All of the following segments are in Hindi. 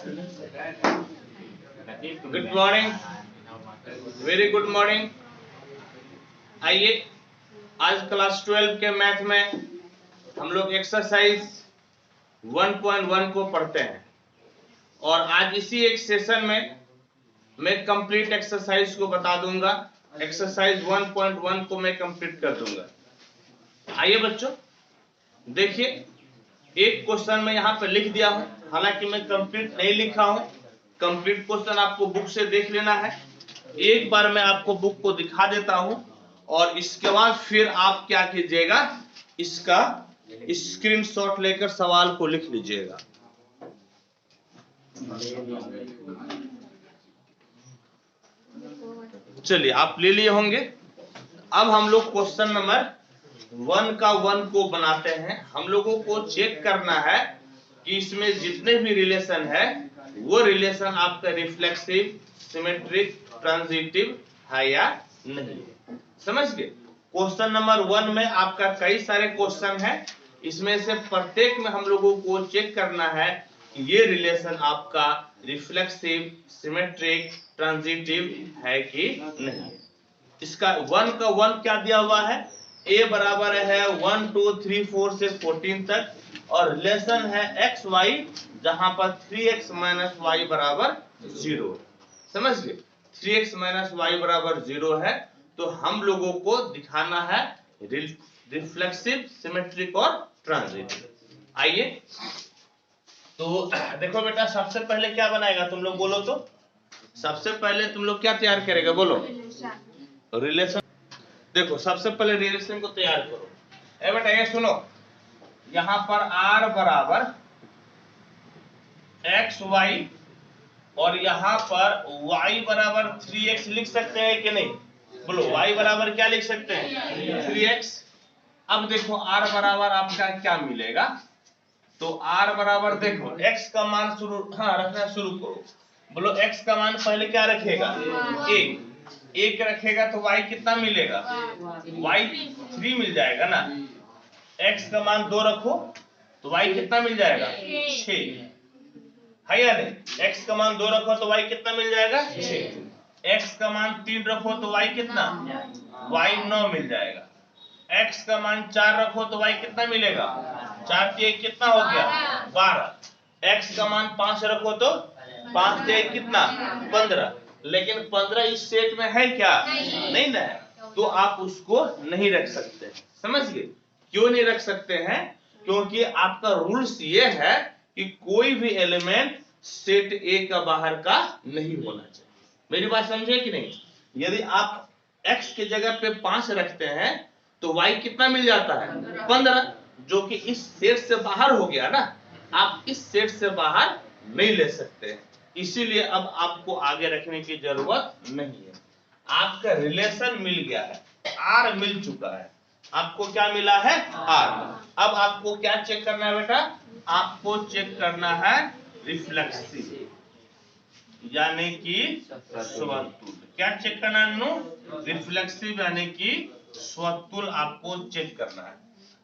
Good morning, very good morning. आइए आज क्लास 12 के मैथ में हम लोग एक्सरसाइज 1.1 को पढ़ते हैं और आज इसी एक सेशन में मैं कंप्लीट एक्सरसाइज को बता दूंगा। एक्सरसाइज 1.1 को मैं कंप्लीट कर दूंगा। आइए बच्चों देखिए, एक क्वेश्चन मैं यहाँ पे लिख दिया हूँ, हालांकि मैं कंप्लीट नहीं लिखा हूँ। कंप्लीट क्वेश्चन आपको बुक से देख लेना है। एक बार मैं आपको बुक को दिखा देता हूँ और इसके बाद फिर आप क्या कीजिएगा, इसका स्क्रीनशॉट लेकर सवाल को लिख लीजिएगा। चलिए आप ले लिए होंगे। अब हम लोग क्वेश्चन नंबर 1 का 1 को बनाते हैं। हम लोगों को चेक करना है कि इसमें जितने भी रिलेशन है वो रिलेशन आपका रिफ्लेक्सिव, सिमेट्रिक, ट्रांजिटिव है या नहीं। समझ गए? क्वेश्चन नंबर 1 में आपका कई सारे क्वेश्चन है, इसमें से प्रत्येक में हम लोगों को चेक करना है कि ये रिलेशन आपका रिफ्लेक्सिव, सिमेट्रिक, ट्रांजिटिव है कि नहीं। इसका 1 का 1 क्या दिया हुआ है, a बराबर है 1 2 3 4 से 14 तक और रिलेशन है x y, जहां पर 3x माइनस वाई बराबर 0। समझ गए? 3x माइनस वाई बराबर 0 है तो हम लोगों को दिखाना है रिफ्लेक्सिव, सिमेट्रिक और ट्रांजिटिव। आइए तो देखो बेटा, सबसे पहले क्या बनाएगा, तुम लोग बोलो तो। सबसे पहले तुम लोग क्या तैयार करेगा, बोलो। रिलेशन। देखो सबसे पहले रिलेशन को तैयार करो। ए बेटा ये सुनो, यहां पर r बराबर एक्स वाई और यहां पर y बराबर 3x लिख सकते हैं कि नहीं, बोलो। y बराबर क्या लिख सकते हैं, 3x। अब देखो r बराबर आपका क्या मिलेगा, तो r बराबर देखो x का मान शुरू रखना शुरू करो। बोलो x का मान पहले क्या रखेगा, 1 रखेगा तो y कितना मिलेगा, y 3 मिल जाएगा ना। x का मान 2 रखो तो y कितना मिल जाएगा, 6 है या नहीं। x का मान 2 रखो तो y कितना मिल जाएगा, 6। x का मान 3 रखो तो y कितना, y 9 मिल जाएगा। x का मान 4 रखो तो y कितना मिलेगा, 4 से 1 कितना हो गया, 12। x का मान 5 रखो तो 5 से 1 कितना, 15। लेकिन 15 इस सेट में है क्या, नहीं ना है, तो आप उसको नहीं रख सकते। समझ गए? क्यों नहीं रख सकते हैं, क्योंकि आपका रूल्स ये है कि कोई भी एलिमेंट सेट ए का बाहर का नहीं होना चाहिए। मेरी बात समझे कि नहीं। यदि आप x के जगह पे 5 रखते हैं तो y कितना मिल जाता है, 15, जो कि इस सेट से बाहर हो गया ना। आप इस सेट से बाहर नहीं ले सकते हैं, इसीलिए अब आपको आगे रखने की जरूरत नहीं है। आपका रिलेशन मिल गया है, r मिल चुका है। आपको क्या मिला है, r। अब आपको क्या चेक करना है बेटा, आपको चेक करना है रिफ्लेक्सिव यानी कि स्वतुल। क्या चेक करना है, रिफ्लेक्सिव यानी कि स्वतुल आपको चेक करना है।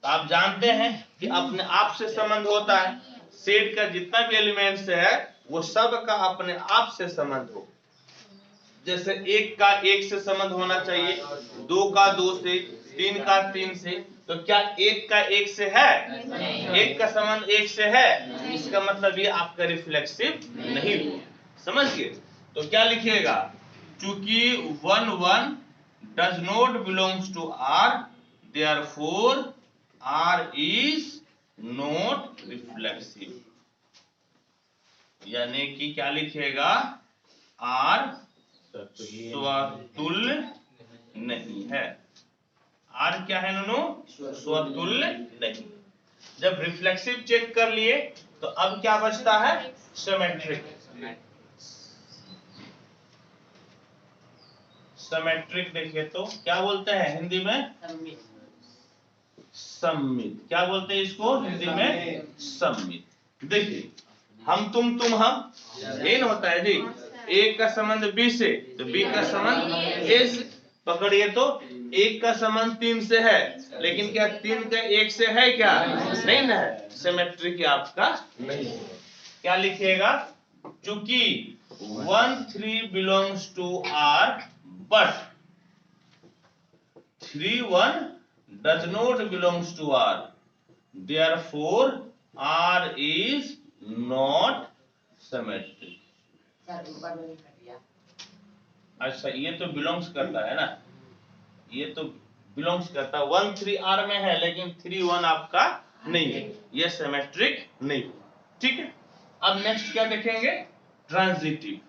तो आप जानते हैं कि अपने आप से संबंध होता है। सेट का जितना भी एलिमेंट्स है वो सब का अपने आप से संबंध हो। जैसे 1 का 1 से संबंध होना चाहिए, 2 का 2 से, 3 का 3 से। तो क्या 1 का 1 से है, 1 का संबंध 1 से है, इसका मतलब ये आपका रिफ्लेक्सिव नहीं हुआ। समझ गए? तो क्या लिखिएगा, चूंकि 1 1 does not belongs to R, therefore R is not reflexive। यानी कि क्या लिखिएगा, R स्वतुल्य नहीं है। R क्या है नो, स्वतुल्य नहीं। जब रिफ्लेक्सिव चेक कर लिए तो अब क्या बचता है, सिमेट्रिक। सिमेट्रिक देखिए तो क्या बोलते हैं हिंदी में, सम्मित। क्या बोलते हैं इसको हिंदी में, सम्मित। देखिए हम तुम हम, ये न होता है जी। A का संबंध B से तो B का संबंध A से। पकड़िए तो 1 का संबंध 3 से है, लेकिन क्या 3 का 1 से है क्या, नहीं ना है। सिमेट्रिक आपका नहीं है। क्या लिखिएगा, चूंकि 1 3 belongs to R but 3 1 does not belongs to R, therefore R is not symmetric. अच्छा, ये तो बिलोंग्स करता है ना, ये तो बिलोंग्स करता है, 1 3 R में है लेकिन 3 1 आपका नहीं है, ये सिमेट्रिक नहीं। ठीक है, अब नेक्स्ट क्या देखेंगे? ट्रांजिटिव।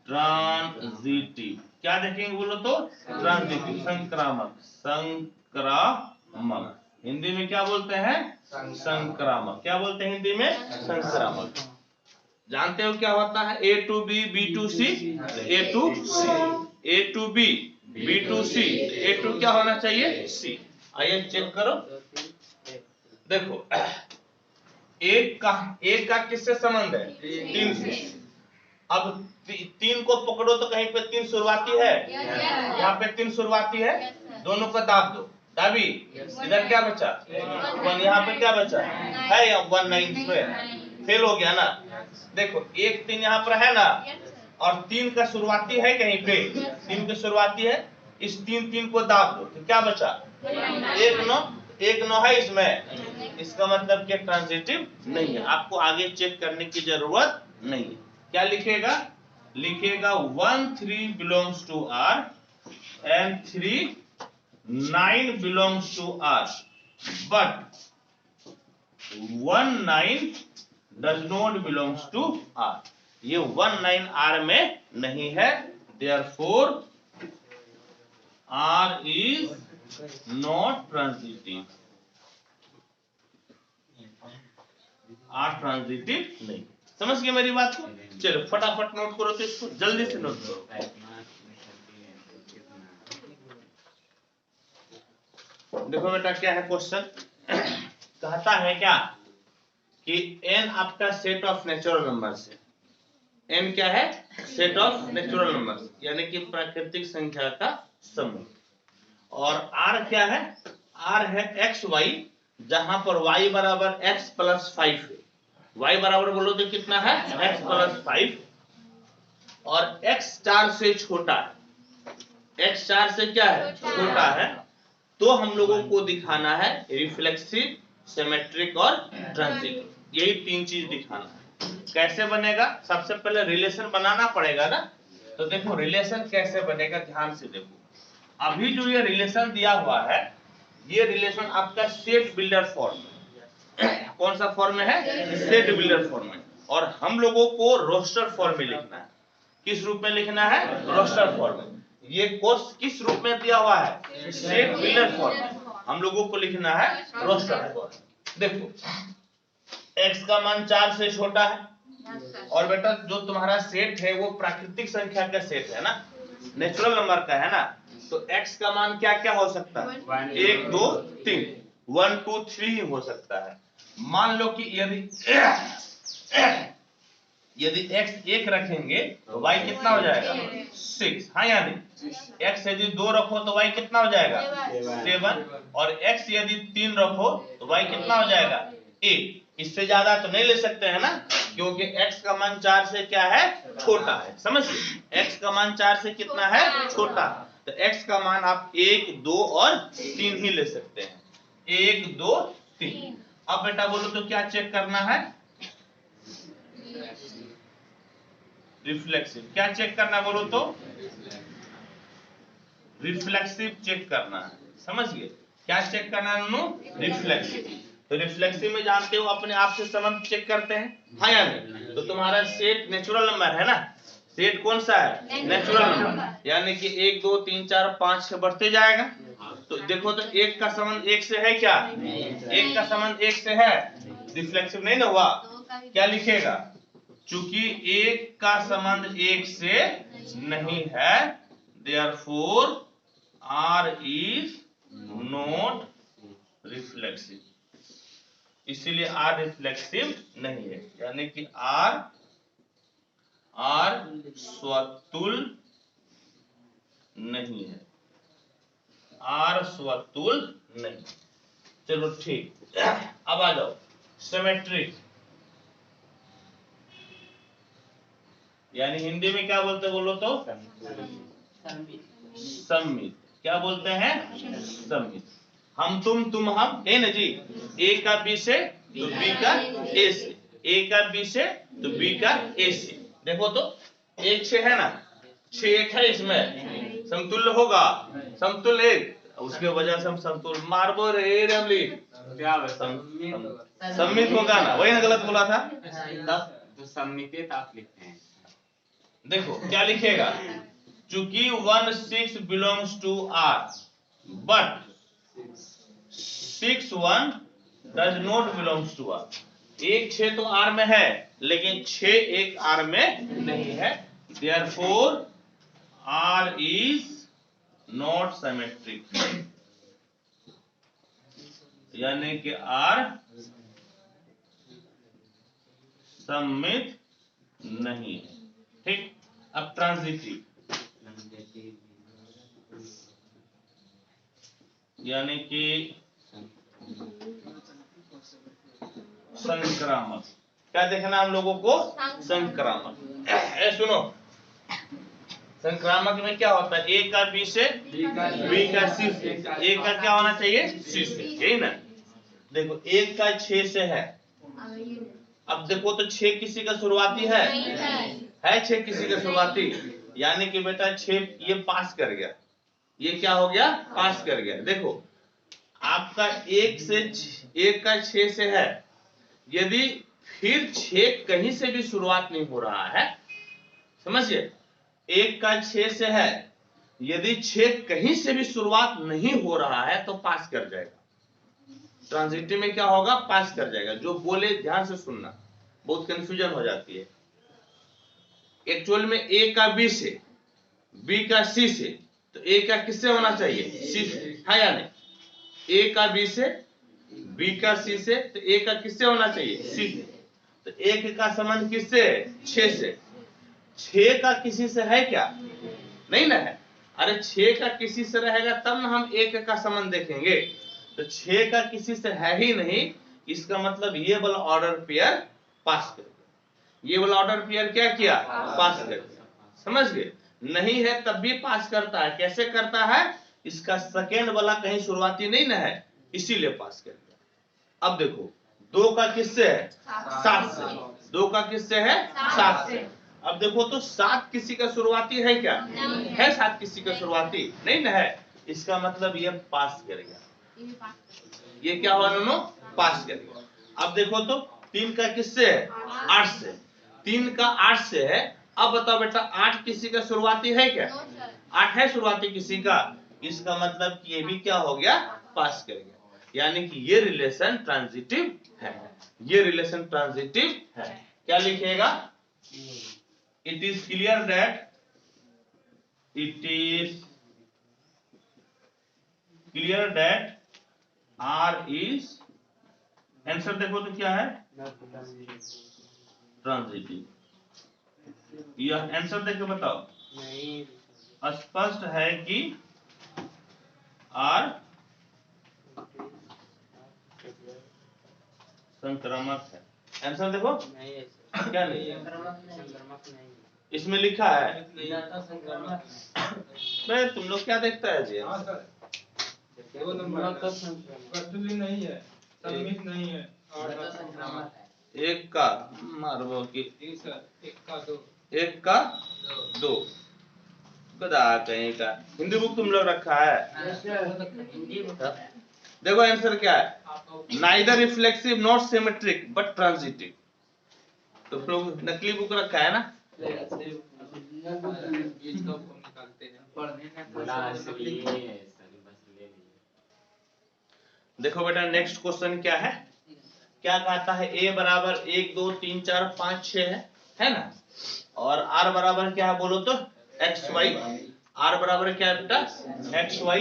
ट्रांजिटिव क्या देखेंगे बोलो तो? ट्रांजिटिव, संक्रामक। संक्रामक हिंदी में क्या बोलते हैं? संक्रामक। क्या बोलते हैं हिंदी में? संक्रामक। जानते हो क्या होता है? A to B, B to C, A to C, A to B, B to C, A to क्या होना चाहिए? C। आइए चेक करो, देखो एक का किससे संबंध है? 3 से। अब 3 को पकड़ो तो कहीं पे 3 शुरुआती है, यहाँ पे 3 शुरुआती है, दोनों को दाब दो, दाबी, इधर क्या बचा? 1, यहाँ पे क्या बचा है? 1 9 फेल हो गया ना। देखो 1 3 यहाँ पर है ना, और 3 का शुरुआती है कहीं पे, 3 की शुरुआती है, इस 3 3 को दाब दो तो क्या बचा? 1 9 है इसमें, इसका मतलब कि ट्रांजिटिव नहीं है। आपको आगे चेक करने की जरूरत नहीं है। क्या लिखेगा? लिखेगा 1 3 belongs to R and 3 9 belongs to R, but 1 9 does not belongs to R। ये 1 9 R में नहीं है, therefore R is not transitive। R transitive नहीं। समझ गए मेरी बात को? चलो फटाफट नोट करो, तो इसको जल्दी से नोट करो। देखो बेटा क्या है क्वेश्चन, कहता है क्या कि n आपका सेट ऑफ नेचुरल नंबर्स है। n क्या है? सेट ऑफ नेचुरल नंबर्स, यानी कि प्राकृतिक संख्या का समूह। और r क्या है? r है x y, जहां पर y बराबर x प्लस 5 है। y बराबर बोलो तो कितना है? x प्लस 5, और x 4 से छोटा है। x 4 से क्या है? छोटा है। तो हम लोगों को दिखाना है रिफ्लेक्सिव, सिमेट्रिक और ट्रांजिटिव, यही 3 चीज दिखाना है। कैसे बनेगा? सबसे पहले रिलेशन बनाना पड़ेगा ना। तो देखो रिलेशन कैसे बनेगा, ध्यान से देखो। अभी जो ये रिलेशन दिया हुआ है, ये रिलेशन आपका सेट बिल्डर फॉर्म है। कौन सा फॉर्म में है? सेट बिल्डर फॉर्म में। और हम लोगों को रोस्टर फॉर्म में लिखना है। किस रूप में लिखना है? रोस्टर फॉर्म में। ये कोर्स किस रूप में दिया हुआ है? सेट बिल्डर फॉर्म में। हम लोगों को लिखना है रोस्टर फॉर्म। देखो x का मान 4 से छोटा है, और बेटा जो तुम्हारा सेट है वो प्राकृतिक संख्या का सेट है ना, नेचुरल नंबर का है ना। तो x का मान क्या क्या हो सकता है? 1 2 3, 1 2 3 ही हो सकता है। मान लो कि यदि x 1 रखेंगे तो y कितना हो जाएगा? 6। हाँ या नहीं? x यदि 2 रखो तो y कितना हो जाएगा? 7। और x यदि 3 रखो तो y कितना हो जाएगा? 8। इससे ज्यादा तो नहीं ले सकते हैं ना, क्योंकि x का मान 4 से क्या है? छोटा है। समझ गए? x का मान 4 से कितना है? छोटा। तो x का मान आप 1 2 और 3 ही ले सकते हैं। 1 2 3। अब बेटा बोलो तो क्या चेक करना है? रिफ्लेक्सिव। क्या चेक करना बोलो तो? रिफ्लेक्सिव चेक करना है। समझ गए? क्या चेक करना है? रिफ्लेक्सिव। तो रिफ्लेक्सिव में जानते हो अपने आप से संबंध चेक करते हैं, हाँ या नहीं? तो तुम्हारा सेट नेचुरल नंबर है ना, सेट कौन सा है? नेचुरल नंबर, यानी कि 1 2 3 4 5 से बढ़ते जाएगा। तो देखो तो 1 का संबंध 1 से है क्या? 1 का संबंध 1 से है, रिफ्लेक्सिव नहीं ना हुआ। क्या लिखेगा? चूंकि 1 का संबंध 1 से नहीं है, therefore R is not reflexive। इसीलिए R रिफ्लेक्सिव नहीं है, यानी कि R स्वतुल नहीं है। R स्वतुल नहीं। चलो ठीक, अब आ जाओ सिमेट्रिक। यानी हिंदी में क्या बोलते बोलो तो सम्मित। क्या बोलते हैं? सम्मित। हम तुम हम, है ना जी। ए का बी से तो बी का ए से, ए का बी से तो बी का ए से। देखो तो 1 6 है ना, 6 1 है, इसमें समतुल्य होगा, समतुल्य 1, उसके वजह से हम समतुल्य मारबो रे रमली क्या सम्मित होगा ना, वही ना गलत बोला था। तो सम्मित आप लिखते हैं। देखो क्या लिखेगा, चूंकि 1 6 belongs to R but 6 1 does not belongs to R. 1 6 तो आर में है, लेकिन 6 1 आर में नहीं है। Therefore R is not symmetric, यानी कि आर सम्मित नहीं है। ठीक, अब ट्रांजिटिव यानी कि संक्रामक। क्या देखना हम लोगों को? संक्रामक। सुनो, संक्रामक में क्या होता है? ए का बी से, बी का सी से, ए का क्या होना चाहिए? सी से, यही ना। देखो 1 का 6 से है, अब देखो तो 6 किसी का शुरुआती है 6 किसी का शुरुआती, यानी कि बेटा 6 ये पास कर गया, ये क्या हो गया? पास कर गया। देखो आपका 1 का 6 से है, यदि फिर 6 कहीं से भी शुरुआत नहीं हो रहा है, समझिए 1 का 6 से है, यदि 6 कहीं से भी शुरुआत नहीं हो रहा है तो पास कर जाएगा। ट्रांजिटिव में क्या होगा? पास कर जाएगा। जो बोले ध्यान से सुनना, बहुत कंफ्यूजन हो जाती है। एक्चुअल में ए का बी से, बी का सी से, तो ए का किससे होना चाहिए? सी से, है या नहीं? ए का बी से, बी का सी से, तो ए का किससे होना चाहिए? सी से। तो 1 का संबंध किससे? 6 से। 6 का किसी से है क्या? नहीं ना है। अरे 6 का किसी से रहेगा तब ना हम 1 का संबंध देखेंगे। तो 6 का किसी से है ही नहीं, इसका मतलब ये वाला ऑर्डर पेयर पास कर गया। ये वाला ऑर्डर पेयर क्या किया? पास कर गया। समझ गए? नहीं है तब भी पास करता है। कैसे करता है? इसका सेकेंड वाला कहीं शुरुआती नहीं ना है, इसीलिए पास कर गया। अब देखो 2 का किससे है? 7 से। 2 का किससे है? 7 से। अब देखो तो 7 किसी का शुरुआती है क्या? है 7 किसी का शुरुआती? नहीं ना है। इसका मतलब ये पास कर गया। ये क्या हुआ दोनों? पास कर गया। अब देखो तो 3 का किससे है? 8 से। 3 का 8 से है। अब बताओ बेटा 8 किसी का शुरुआती है क्या? 8 है शुरुआती किसी का, इसका मतलब कि ये भी क्या हो गया? पास कर गया। यानी कि ये रिलेशन ट्रांजिटिव है। ये रिलेशन ट्रांजिटिव है। क्या लिखिएगा? It is clear that, it is clear that R is, answer देखो तो क्या है? ट्रांजिटिव। यह आंसर देख के बताओ। स्पष्ट है कि R संक्रामक है। आंसर देखो क्या नहीं है? इसमें लिखा है। तुम लोग क्या देखता है जी? दो नंबर नहीं है, सम्मित नहीं है, और 1 का मारबो की 1 का 2, 1 का 2 बता कहीं का। हिंदी बुक तुम लोग रखा है? देखो आंसर क्या है? Neither reflexive not symmetric but transitive. तो लोग नकली बुक रखा है ना? देखो बेटा नेक्स्ट क्वेश्चन क्या है? क्या कहता है? a बराबर 1 2 3 4 5 6 है ना, और r बराबर क्या है बोलो तो? x y। r बराबर क्या है बेटा? x y,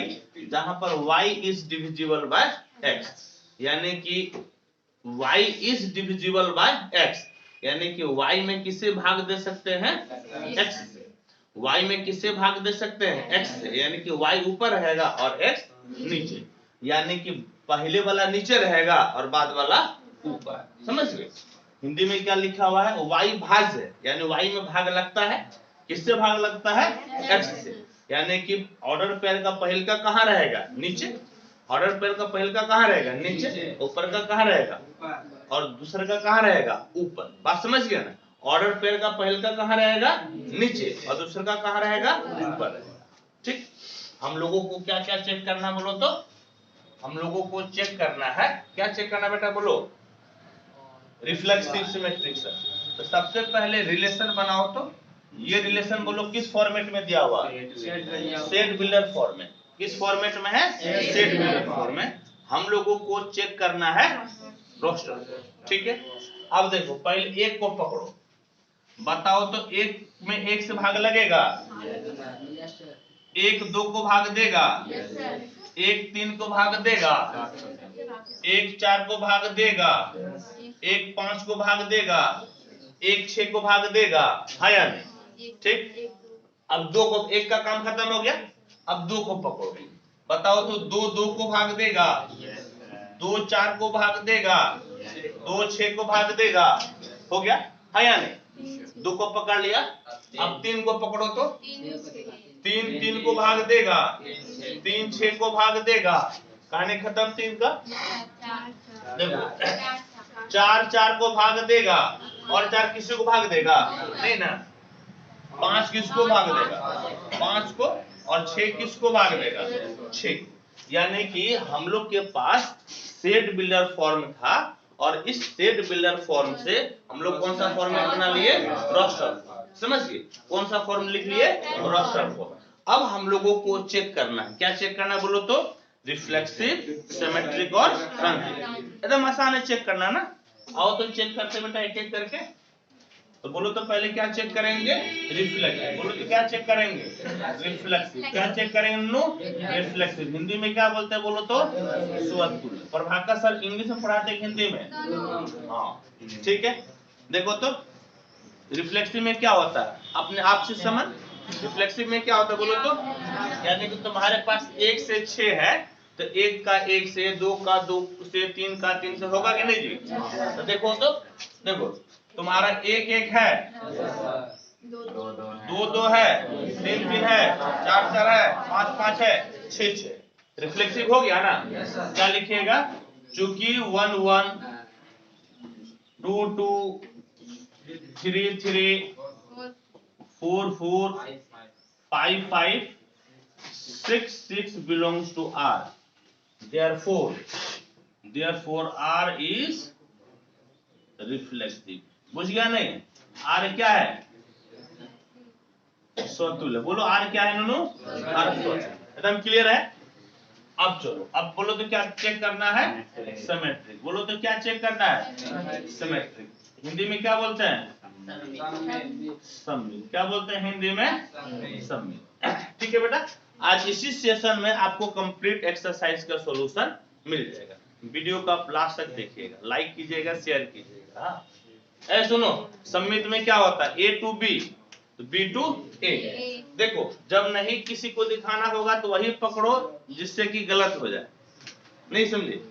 जहां पर y is divisible by x, यानी कि y is divisible by x, यानी कि y में किसे भाग दे सकते हैं? x से। y में किसे भाग दे सकते हैं? x से, यानी कि y ऊपर रहेगा और x नीचे, यानी कि पहले वाला नीचे रहेगा और बाद वाला ऊपर। समझ गए? हिंदी में क्या लिखा हुआ है, y भाज्य, यानी y में भाग लगता है, किससे भाग लगता है, x से, यानी कि ऑर्डर पेयर का पहल का कहाँ रहेगा, नीचे, ऑर्डर पेयर का पहल का कहाँ रहेगा, नीचे, ऊपर का कहाँ रहेगा, और दूसरे का कहाँ रहेगा, ऊपर। बात समझ गया ना, ऑर्डर पेयर का पहल का कहाँ रहेगा, नीचे, और दूसरे का कहाँ रहेगा, ऊपर रहेगा। ठीक, हम लोगों को क्या क्या चेक करना बोलो तो, हम लोगों को चेक करना है, क्या चेक करना बेटा बोलो, रिफ्लेक्सिव सिमेट्रिक सर। तो सबसे पहले रिलेशन बनाओ, तो ये रिलेशन बोलो किस फॉर्मेट में दिया हुआ है, सेट बिल्डर फॉर्म में। किस फॉर्मेट में है, सेट बिल्डर फॉर्म में। हम लोगों को चेक करना है रोस्टर। ठीक है, अब देखो पहले एक को पकड़ो, बताओ तो एक में एक से भाग लगेगा, एक दो को भाग देगा, एक तीन को भाग देगा, एक चार को भाग देगा, एक पांच को भाग देगा, एक छह को भाग देगा, है या नहीं। ठीक, अब दो को, एक का काम खत्म हो गया, अब दो को पकड़ोगे, बताओ तो दो दो को भाग देगा, दो चार को भाग देगा, दो छह को भाग देगा, हो गया, है या नहीं। दो को पकड़ लिया, अब तीन को पकड़ो तो तीन तीन को भाग देगा, तीन छह को भाग देगा, कहानी खत्म तीन का। देखो चार चार को भाग देगा, और चार किसी को भाग देगा नहीं ना, पांच किसको भाग देगा, पांच को, और छह किसको भाग देगा, छह। यानी कि हम लोग के पास सेट बिल्डर फॉर्म था, और इस सेट बिल्डर फॉर्म से हम लोग कौन सा फॉर्मेट बना लिए, रोस्टर। समझ गए, कौन सा फॉर्म लिख लिए, रोस्टर फॉर्म। अब हम लोगों को चेक करना है, क्या चेक करना है बोलो तो, रिफ्लेक्सिव, सिमेट्रिक और ट्रांजिटिव। एकदम आसान है चेक करना ना। आओ तो चेक करते बेटा एक एक करके। तो बोलो तो पहले क्या चेक करेंगे, रिफ्लेक्सिव। बोलो तो क्या चेक करेंगे, रिफ्लेक्सिव। क्या चेक करेंगे नो, रिफ्लेक्सिव। हिंदी में क्या बोलते हैं बोलो तो, स्वतुल्य। प्रभाकर सर इंग्लिश में पढ़ाते हैं हिंदी में, हाँ ठीक है। देखो तो रिफ्लेक्सिव में क्या होता है, अपने आप से समझ। रिफ्लेक्सिव में क्या होता है बोलो तो, यानी कि तुम्हारे पास एक से छह है, तो एक का एक से, दो का दो से, तीन का तीन से, होगा कि नहीं जी। तो देखो तो, देखो तुम्हारा एक एक है, दो दो है, तीन तीन है, चार चार है, पांच पांच है, छह छह। रिफ्लेक्सिव हो गया ना। क्या लिखिएगा, चूंकि 1 1 2 2 3 3 4 4 5 5 6 6 belongs to R. Therefore R is reflexive. बुझ गया नहीं, R क्या है, स्वतुल्य। बोलो R क्या है नूनू, R स्वतुल्य। एकदम क्लियर है। अब चलो, अब बोलो तो क्या चेक करना है, सिमेट्रिक। बोलो तो क्या चेक करना है, सिमेट्रिक। हिंदी में क्या बोलते हैं, सममित। क्या बोलते हैं हिंदी में, सममित। ठीक है बेटा, आज इसी सेशन में आपको कंप्लीट एक्सरसाइज का सॉल्यूशन मिल जाएगा। वीडियो को आप लास्ट तक देखिएगा, लाइक कीजिएगा, शेयर कीजिएगा। हाँ ए सुनो, सममित में क्या होता है, A to B, B to A। देखो जब नहीं किसी को दिखाना होगा तो वही पकड़ो जिससे कि गलत हो जाए, नहीं समझे।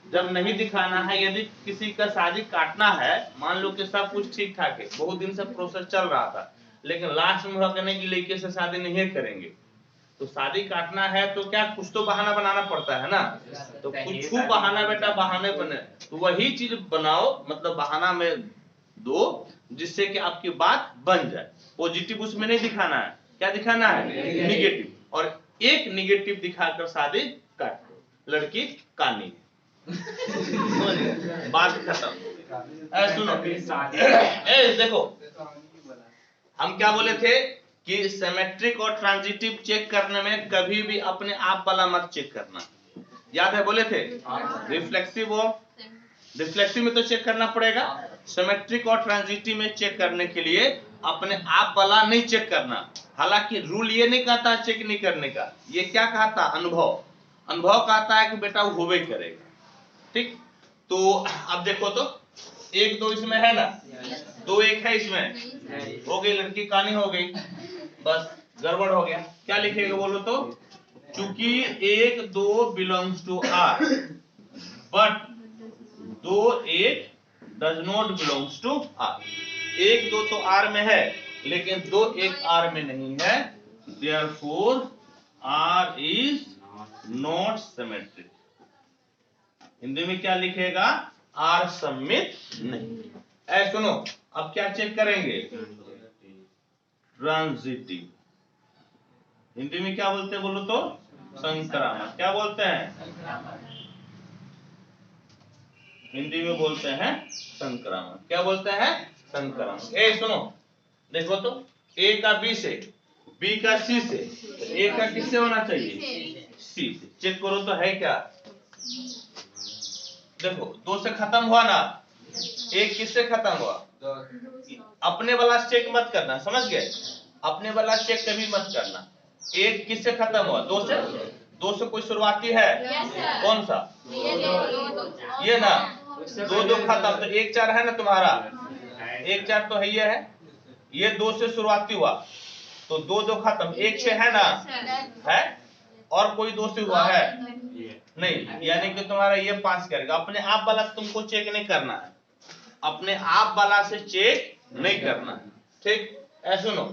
जब नहीं दिखाना है, यदि किसी का शादी काटना है, मान लो कि सब कुछ ठीक ठाक है, बहुत दिन से प्रोसेस चल रहा था, लेकिन लास्ट में कहने की लड़के से शादी नहीं करेंगे, तो शादी काटना है तो क्या कुछ तो बहाना बनाना पड़ता है ना। तो कुछ बहाना बेटा, बहाने बने, तो वही चीज बनाओ, मतलब बहाना में दो जिससे कि आपकी बात बन जाए। पॉजिटिव उसमें नहीं दिखाना है, क्या दिखाना है, निगेटिव। और एक निगेटिव दिखाकर शादी काट दो, लड़की कानी बात खत्म। सुनो देखो, हम क्या बोले थे कि सिमेट्रिक और ट्रांजिटिव चेक करने में कभी भी अपने आप वाला मत चेक करना, याद है बोले थे। रिफ्लेक्सिव और रिफ्लेक्सिव में तो चेक करना पड़ेगा, सिमेट्रिक और ट्रांजिटिव में चेक करने के लिए अपने आप वाला नहीं चेक करना। हालांकि रूल ये नहीं कहता चेक नहीं करने का, ये क्या कहता, अनुभव। अनुभव कहता है कि बेटा वो होवे करेगा। ठीक, तो अब देखो तो एक दो इसमें है ना, दो एक है इसमें, हो गई लड़की कहानी हो गई, बस गड़बड़ हो गया। क्या लिखेगा बोलो तो, चूंकि एक दो बिलोंग्स टू R, बट दो एक does not belongs to R. एक दो तो आर में है लेकिन दो एक आर में नहीं है, therefore R is not symmetric. Hindi में क्या लिखेगा? आर सममित नहीं। ऐ सुनो, अब क्या चेक करेंगे? ट्रांजिटिव। हिंदी में क्या बोलते हैं बोलो तो? संक्रामक। क्या बोलते हैं? हिंदी में बोलते हैं संक्रामक। क्या बोलते हैं? संक्रामक। ए सुनो, देखो तो, ए का बी से, बी का सी से, तो ए का किससे होना चाहिए? सी से। चेक करो तो है क्या? देखो, दो से खत्म हुआ ना, एक किससे खत्म हुआ? अपने वाला चेक मत करना, समझ गए? अपने वाला चेक कभी मत करना। एक किससे खत्म हुआ? दो से। दो से कोई शुरुआती है? कौन सा? ये ना, दो दो खत्म, तो एक चार है ना तुम्हारा, एक चार तो है, ये है। ये दो से शुरुआती हुआ तो दो दो खत्म, एक छह है ना, है। और कोई दो से हुआ है नहीं, यानी कि तुम्हारा ये पास करेगा। अपने आप वाला तुमको चेक नहीं करना है, अपने आप वाला से चेक नहीं करना है, ठीक? ऐसे सुनो,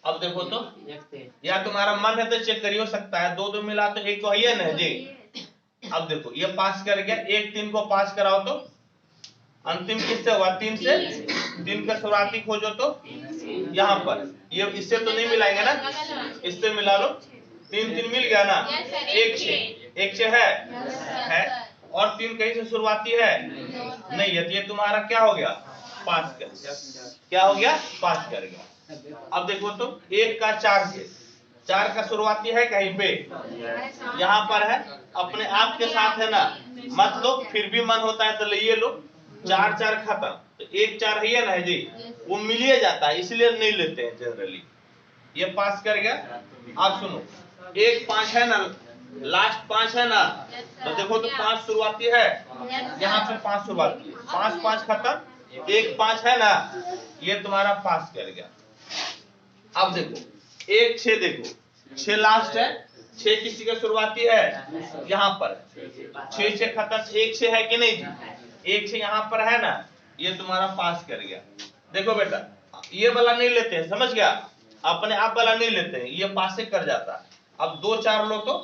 अब देखो तो, या तुम्हारा मन है तो चेक कर हो सकता है, दो दो मिला तो एक तो है ना जी। अब देखो, ये पास कर गया, एक तीन को पास कराओ तो अंतिम किससे हुआ? तीन से। तीन का शुरुआती खोजो तो यहाँ पर, ये इससे तो नहीं मिलाएंगे ना, इससे मिला लो। तीन तीन मिल गया ना, एक छह, एक छह है, और तीन कहीं से शुरुआती है नहीं है, तो ये तुम्हारा क्या हो गया? पास कर गया। क्या हो गया? पास कर गया। अब देखो तो, एक का चार से, चार का शुरुआती है कहीं पे, यहाँ पर है, अपने आप के साथ है ना, मत लो, फिर भी मन होता है तो ले लो। चार चार खत्म, तो एक चार है ना जी, वो मिलिए जाता है, इसलिए नहीं लेते हैं जनरली। ये पास कर गया। अब सुनो, एक पांच है ना, लास्ट पांच है ना, तो देखो तो पांच शुरुआती है, यहाँ पे पांच शुरुआती है, पांच पांच खत्म, एक पांच है ना, ये तुम्हारा पास कर गया। अब देखो, एक छह, देखो छह लास्ट है, छह किसी का शुरुआती है यहाँ पर, छह छह खत्म, एक छह है कि नहीं जी? एक छह यहाँ पर है ना, ये तुम्हारा पास कर गया। देखो बेटा, ये वाला नहीं लेते हैं, समझ गया? अपने आप वाला नहीं लेते हैं, ये पास से कर जाता है। अब दो चार लो तो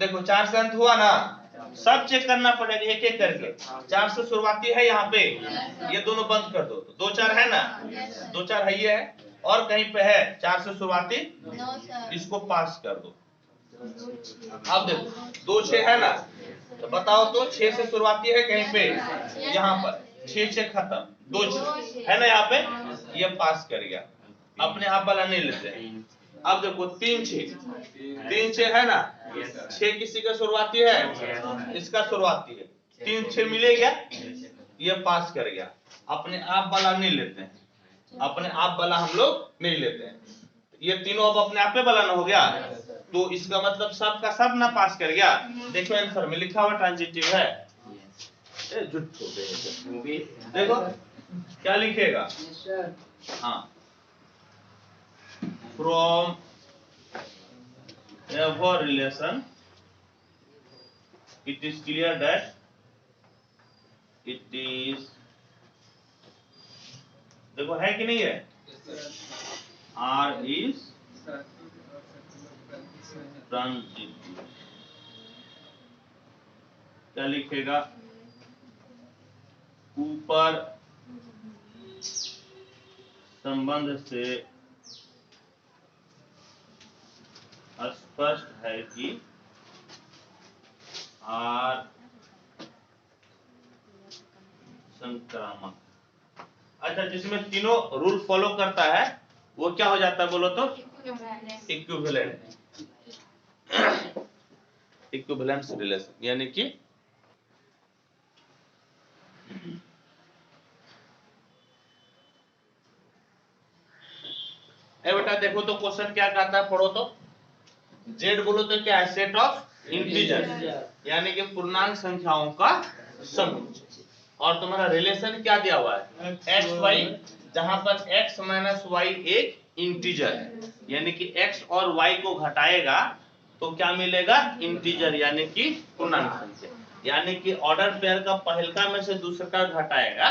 देखो, चार से अंत हुआ ना, सब चेक करना पड़ेगा एक एक करके। चार से शुरुआती है यहाँ पे, ये दोनों बंद कर दो, दो चार है ना, दो चार है, ये है, और कहीं पे है चार से शुरुआती, इसको पास कर दो। अब देखो, दो छह है ना, तो बताओ तो, छह से शुरुआती है कहीं पे, यहाँ पर, छह छह खत्म, दो छह है ना यहाँ पे, ये पास कर गया। अपने आप वाला नहीं लेते हैं। अब देखो, तीन छह, तीन छह है ना, छह किसी का शुरुआती है, इसका शुरुआती है, तीन छह मिलेगा, ये पास कर गया। अपने आप वाला नहीं लेते हैं, अपने आप वाला हम लोग नहीं लेते हैं। ये तीनों अब अपने आप पे वाला ना हो गया, तो इसका मतलब सब का सब ना पास कर गया। देखो आंसर में लिखा हुआ ट्रांजिटिव है, देखो क्या लिखेगा? हाँ, from ever relation it is clear that it is, देखो है कि नहीं है? R is transitive. क्या लिखेगा? ऊपर संबंध से स्पष्ट है कि R संक्रामक। अच्छा, जिसमें तीनों रूल फॉलो करता है वो क्या हो जाता है बोलो तो? इक्विवेलेंट। इक्विवेलेंस रिलेशन, यानी कि बेटा देखो तो क्वेश्चन क्या कहता है, पढ़ो तो। जेड बोलो तो क्या है? सेट ऑफ इंटीजर, यानी कि पूर्णांक संख्याओं का समूह। और तुम्हारा रिलेशन क्या दिया हुआ है? एक्स वाई, जहां पर एक्स माइनस वाई एक इंटीजर है, यानी कि एक्स और वाई को घटाएगा तो क्या मिलेगा? इंटीजर, यानी कि पूर्णांक संख्या। यानी कि ऑर्डर पेयर का पहलका में से दूसरा का घटाएगा,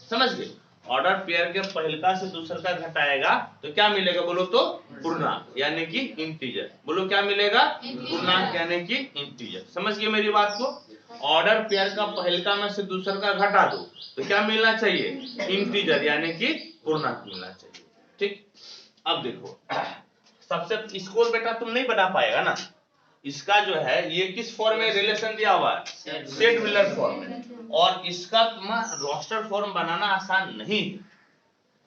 समझ गए, ऑर्डर पेयर के पहलका से दूसरा का घटाएगा तो क्या मिलेगा बोलो तो पूर्णांक यानी कि इंटीजर। बोलो क्या मिलेगा, पूर्णांक यानी कि इंटीजर। समझ गए मेरी बात को। ऑर्डर पेयर का पहलका में से दूसरा का घटा दो तो क्या मिलना चाहिए, इंटीजर यानी कि पूर्णांक मिलना चाहिए। ठीक, अब देखो सबसे स्कोर बेटा तुम नहीं बना पाएगा ना, इसका जो है ये किस फॉर्म में रिलेशन दिया हुआ है, सेट व्हीलर फॉर्म में, और इसका तुम्हारा रोस्टर फॉर्म बनाना आसान नहीं है,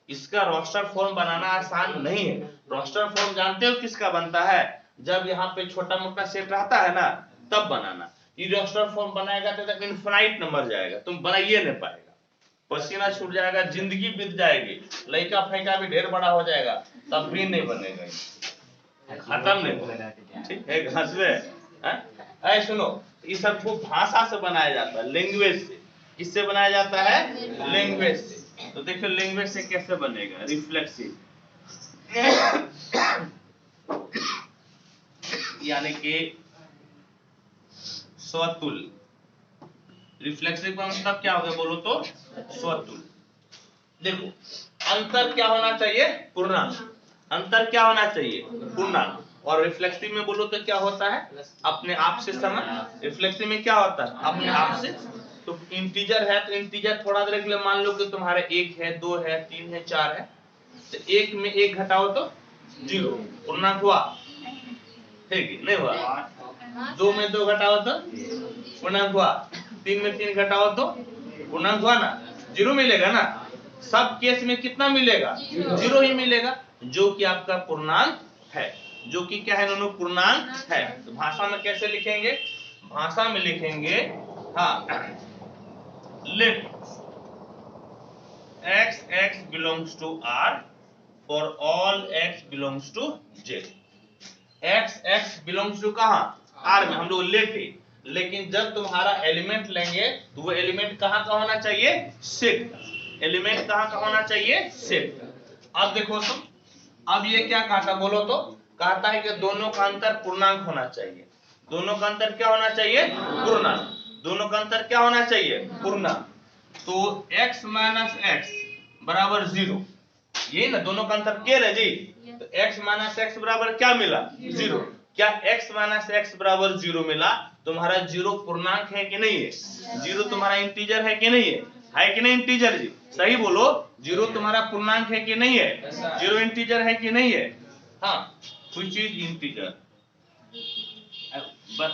इसका रोस्टर फॉर्म बनाना आसान नहीं है। रोस्टर फॉर्म जानते हो किसका बनता है, जब यहाँ पे छोटा मोटा सेट रहता है ना तब बनाना। ये रोस्टर फॉर्म बनाएगा तो इनफिनाइट नंबर जाएगा, तुम बनाइए नहीं पाएगा, पसीना छूट जाएगा, जिंदगी बीत जाएगी, लड़का फैका भी ढेर बड़ा हो जाएगा तब भी नहीं बनेगा, खत्म नहीं होगा। ठीक है, घास में ऐ सुनो, ये सब को भाषा से बनाया जाता है, लैंग्वेज से। किससे बनाया जाता है, लैंग्वेज से। तो देखो लैंग्वेज से कैसे बनेगा, रिफ्लेक्सिव यानी कि स्वतुल्य। रिफ्लेक्सिव का मतलब क्या होगा बोलो तो स्वतुल्य। देखो अंतर क्या होना चाहिए, पूर्णांक। अंतर क्या होना चाहिए, पूर्णांक। और रिफ्लेक्सिव में बोलो तो क्या होता है, अपने आप से समान। रिफ्लेक्सिव में क्या होता है, अपने आप से। तो इंटीजर है तो इंटीजर थोड़ा देर के लिए मान लो कि तुम्हारे 1 है, 2 है, 3 है, 4 है, तो 1 में 1 घटाओ तो 0, पूर्णांक हुआ, ठीक है, नहीं हुआ। 2 में 2 घटाओ तो पूर्णांक हुआ, 3 में 3 घटाओ तो पूर्णांक हुआ ना, 0 मिलेगा ना। सब केस में कितना मिलेगा, 0 ही मिलेगा, जो कि आपका पूर्णांक है, जो कि क्या है दोनों, पूर्णांक है। तो भाषा में कैसे लिखेंगे, भाषा में लिखेंगे हाँ, late x belongs to R for all x belongs to Z। x belongs to कहाँ, R में हम लोग लेते, लेकिन जब तुम्हारा एलिमेंट लेंगे तो वो एलिमेंट कहाँ का होना चाहिए, सेट का। एलिमेंट कहाँ का होना चाहिए, सेट का। अब देखो तुम, अब ये क्या कहता बोलो तो, कहता है कि दोनों का अंतर पूर्णांक होना चाहिए। दोनों का अंतर क्या होना चाहिए, पूर्णांक। दोनों का अंतर क्या होना चाहिए, पूर्णांक। तो x माइनस एक्स बराबर 0, ये ना दोनों का अंतर क्या है जी, तो x माइनस एक्स बराबर क्या मिला, 0। क्या x माइनस एक्स बराबर 0 मिला, तुम्हारा 0 पूर्णांक है कि नहीं है, 0 तुम्हारा इंटीजर है कि नहीं है कि नहीं इंटीजर जी, सही बोलो, 0 तुम्हारा पूर्णांक है कि नहीं है, 0 इंटीजर है कि नहीं है। हाँ, which is इंटीजर,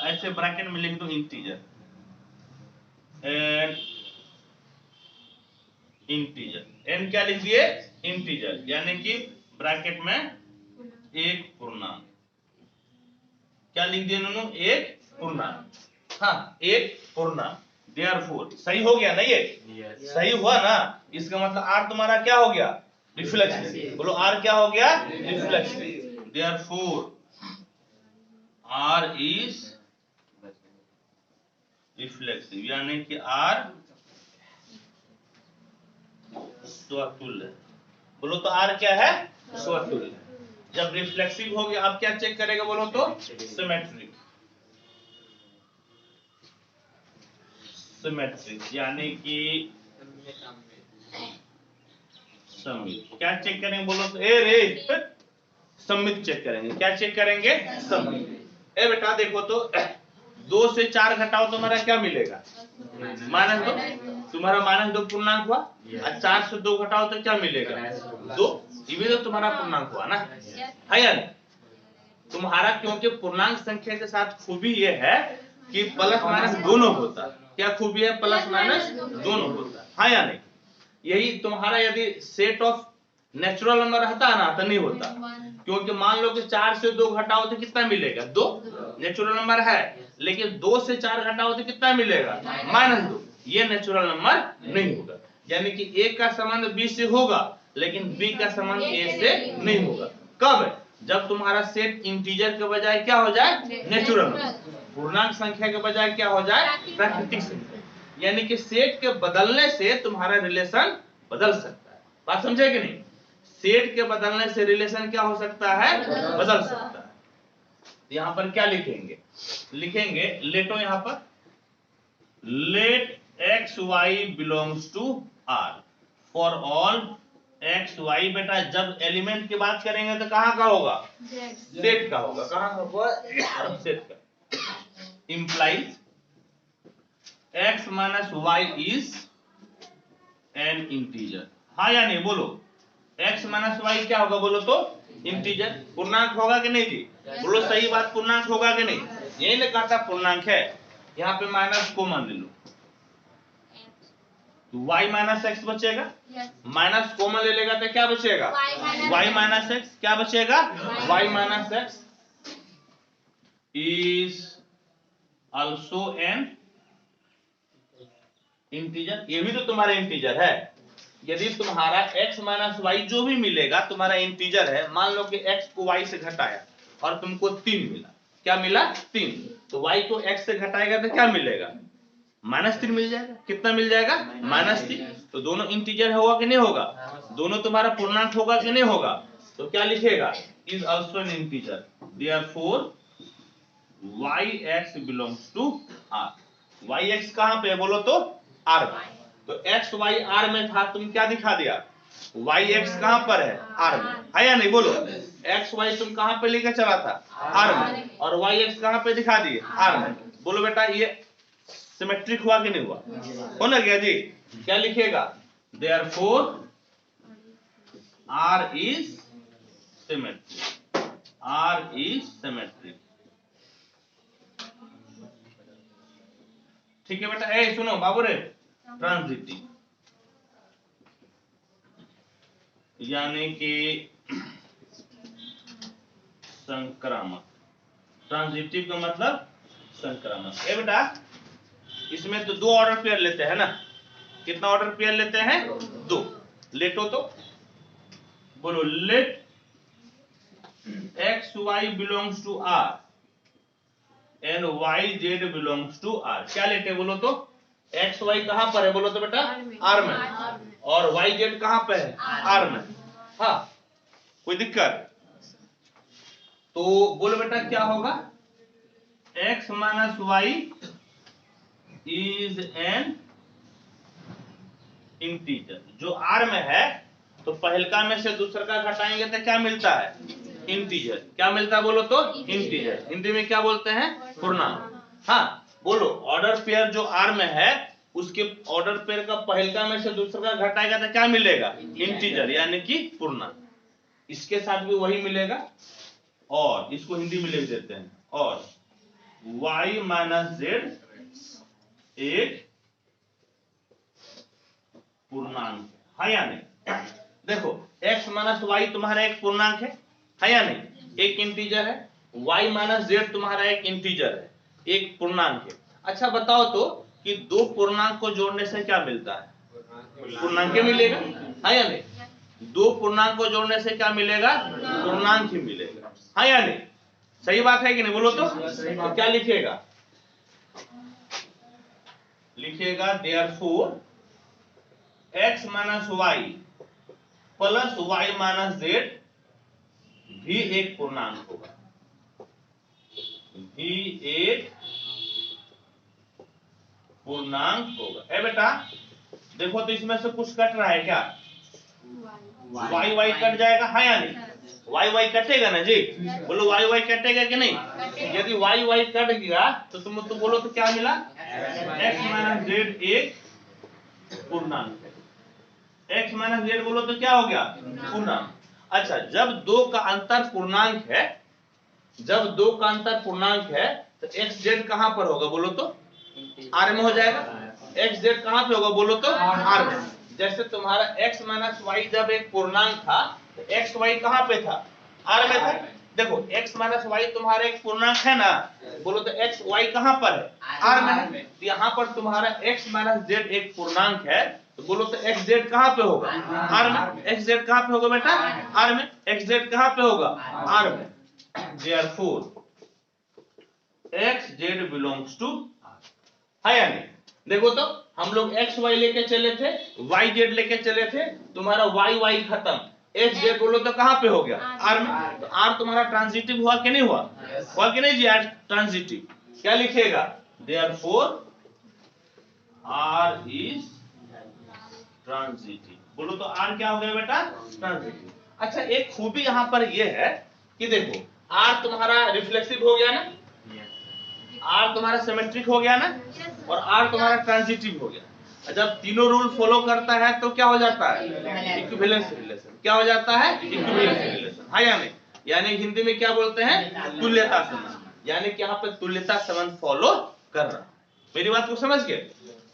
ऐसे ब्रैकेट में लिख दो इंटीजर एंड इंटीजर। एन क्या लिख दिए, इंटीजर, यानी कि ब्रैकेट में एक पूर्णांक। क्या लिख दिए दोनों, एक पूर्णांक, हाँ एक पूर्णांक। देयरफॉर सही हो गया ना, ये सही हुआ ना, इसका मतलब आर तुम्हारा क्या हो गया, रिफ्लेक्सिव। बोलो आर क्या हो गया, reflexive. Therefore R is reflexive, यानी कि आर स्वतुल्य। बोलो तो आर क्या है, स्वतुल्य। जब रिफ्लेक्सिव हो गया, अब क्या चेक करेगा बोलो तो, सिमेट्रिक। सिमेट्रिक यानी कि सममित। क्या चेक करेंगे बोलो तो, ए रे सममित चेक करेंगे। क्या चेक करेंगे, सममित। ए बेटा देखो तो 2 से 4 घटाओ तो तुम्हारा क्या मिलेगा, -2। तुम्हारा -2 पूर्णांक हुआ, और 4 से 2 घटाओ तो क्या मिलेगा, 2। ये भी तो तुम्हारा पूर्णांक हुआ ना, है या नहीं। तुम्हारा क्योंकि पूर्णांक संख्या के साथ खूबी ये है कि प्लस माइनस दोनों होता है। क्या खूबी है, प्लस माइनस दोनों होता है या नहीं। यही तुम्हारा यदि सेट ऑफ नेचुरल नंबर रहता है ना तो नहीं होता, क्योंकि मान लो कि 4 से 2 घटाओ तो कितना मिलेगा, 2। नेचुरल नंबर है, लेकिन 2 से 4 घटाओ तो कितना मिलेगा, -2। ये नेचुरल नंबर नहीं होगा, यानी कि a का संबंध b से होगा लेकिन b का संबंध a से नहीं होगा। कब, जब तुम्हारा सेट इंटीजर के बजाय क्या हो जाए, नेचुरल नंबर। पूर्णांक संख्या के बजाय क्या हो जाए, प्राकृतिक संख्या। यानी कि सेट के बदलने से तुम्हारा रिलेशन बदल सकता है। बात समझे कि नहीं, सेट के बदलने से रिलेशन क्या हो सकता है, बदल सकता है। यहाँ पर क्या लिखेंगे, लिखेंगे लेटो, यहाँ पर let X Y belongs to R for all X Y. बेटा जब एलिमेंट की बात करेंगे तो कहाँ का होगा, सेट का होगा। कहाँ का होगा, सेट का। Implies X minus Y is an integer. हाँ या नहीं बोलो, एक्स माइनस वाई क्या होगा बोलो तो, इंटीजर। पूर्णांक होगा कि नहीं जी, बोलो सही बात, पूर्णांक होगा कि नहीं। यही ने कहा था पूर्णांक है। यहाँ पे माइनस कॉमन ले लो, तो y माइनस एक्स बचेगा। माइनस कॉमन ले लेगा तो क्या बचेगा, y माइनस एक्स। क्या बचेगा, y minus x is also an integer. ये भी तो तुम्हारा इंटीजर है। यदि तुम्हारा x माइनस वाई जो भी मिलेगा तुम्हारा इंटीजर है, मान लो कि x को y से घटाया और तुमको 3 मिला। क्या मिला, 3। तो y को x से घटाएगा तो क्या मिलेगा, -3 मिल जाएगा। कितना मिल जाएगा, -3। तो दोनों इंटीजर होगा कि नहीं होगा, दोनों तुम्हारा पूर्णांक होगा कि नहीं होगा। तो क्या लिखेगा, is also an integer, therefore yx belongs to r। yx कहां पे है बोलो तो, r में। तो x y r में था, तुम क्या दिखा दिया, yx कहां पर है, r में, है या नहीं बोलो। x y तुम कहां पे लेकर चला था, r में, और yx कहां पे दिखा दिए, r में। बोलो बेटा ये सिमेट्रिक हुआ कि नहीं हुआ, हो ना गया जी। क्या लिखेगा, therefore r is symmetric, r is symmetric. ठीक है बेटा। ए सुनो बाबू रे, ट्रांजिटिव यानी कि संक्रामक। ट्रांजिटिव का मतलब संक्रामक। ए बेटा इसमें तो 2 ऑर्डर पेयर लेते हैं ना। कितना ऑर्डर पेयर लेते हैं, 2। लेटो तो बोलो, let X Y belongs to R and Y Z belongs to R. क्या लेटे बोलो तो, एक्स वाई कहां पर है बोलो तो बेटा, आर में, और वाई जेड कहां पे है, आर में। हाँ कोई दिक्कत, तो बोलो बेटा क्या होगा, X minus Y is an integer. जो आर में है तो पहलका में से दूसरा का घटाएंगे तो क्या मिलता है, इंटीजर। क्या मिलता है बोलो तो, इंटीजर। हिंदी में क्या बोलते हैं, पूर्णांक। हाँ बोलो, ऑर्डर पेयर जो आर में है उसके ऑर्डर पेयर का पहलका में से दूसरा का घटाएगा तो क्या मिलेगा, इंटीजर यानी कि पूर्णांक। इसके साथ भी वही मिलेगा, और इसको हिंदी में लिख देते हैं, और y माइनस जेड एक पूर्णांक है या नहीं। देखो x माइनस वाई तुम्हारा एक पूर्णांक है या नहीं, एक इंटीजर है। y माइनस जेड तुम्हारा एक इंटीजर है, एक पूर्णांक है। अच्छा बताओ तो कि 2 पूर्णांक को जोड़ने से क्या मिलता है, पूर्णांक मिलेगा, है या नहीं। 2 पूर्णांक को जोड़ने से क्या मिलेगा, पूर्णांक ही मिलेगा, है या नहीं। सही बात है कि नहीं बोलो तो क्या लिखेगा, लिखेगा therefore x minus Y plus Y minus Z भी एक पूर्णांक होगा, भी एक पूर्णांक होगा। ए बेटा देखो तो इसमें से कुछ कट रहा है क्या, वाई वाई कट जाएगा, है या नहीं। वाई वाई कटेगा ना जी, बोलो वाई वाई कटेगा कि नहीं। यदि वाई वाई कट गया तो तुम तो बोलो तो क्या मिला, x माइनस जेड एक पूर्णांक है। x माइनस जेड बोलो तो क्या हो गया, पूर्णांक। अच्छा जब 2 का अंतर पूर्णांक है, जब 2 का अंतर पूर्णांक है तो x जेड कहां पर होगा बोलो तो, r में हो जाएगा। x जेड कहां पे होगा बोलो तो, r में। जैसे तुम्हारा x माइनस वाई जब एक पूर्णांक था तो x वाई कहां पे था, r में था। देखो x माइनस वाई तुम्हारा एक पूर्णांक है ना, बोलो तो x वाई कहां पर है, r में है। तो यहाँ पर तुम्हारा x माइनस जेड एक पूर्णांक है, तो बोलो तो x जेड कहां पे होगा, r में। x जेड कहां पे होगा बेटा, r में। x जेड कहां पे होगा, r में। Therefore x Z belongs to है या नहीं। देखो तो हम लोग x y लेके चले थे, y z लेके चले थे, तुम्हारा y y खत्म, x z बोलो तो कहां पे हो गया, r में। तो r तुम्हारा ट्रांजिटिव हुआ कि नहीं हुआ, हुआ कि नहीं जी, r ट्रांजिटिव। क्या लिखेगा, देयरफॉर R is ट्रांजिटिव। बोलो तो R क्या हो गया बेटा? ट्रांजिटिव। अच्छा, एक खूबी यहाँ पर ये है कि देखो R तुम्हारा रिफ्लेक्सिव हो गया ना, R तुम्हारा सिमेट्रिक हो गया ना, और R तुम्हारा ट्रांजिटिव हो गया। जब तीनों रूल फॉलो करता है तो क्या हो जाता है? Equivalence relation. क्या हो जाता है? Equivalence relation. हाँ या नहीं? यानी हिंदी में क्या बोलते हैं? तुल्यता संबंध। यानी कि यहाँ पे तुल्यता संबंध फॉलो कर रहा है। मेरी बात को समझ गए?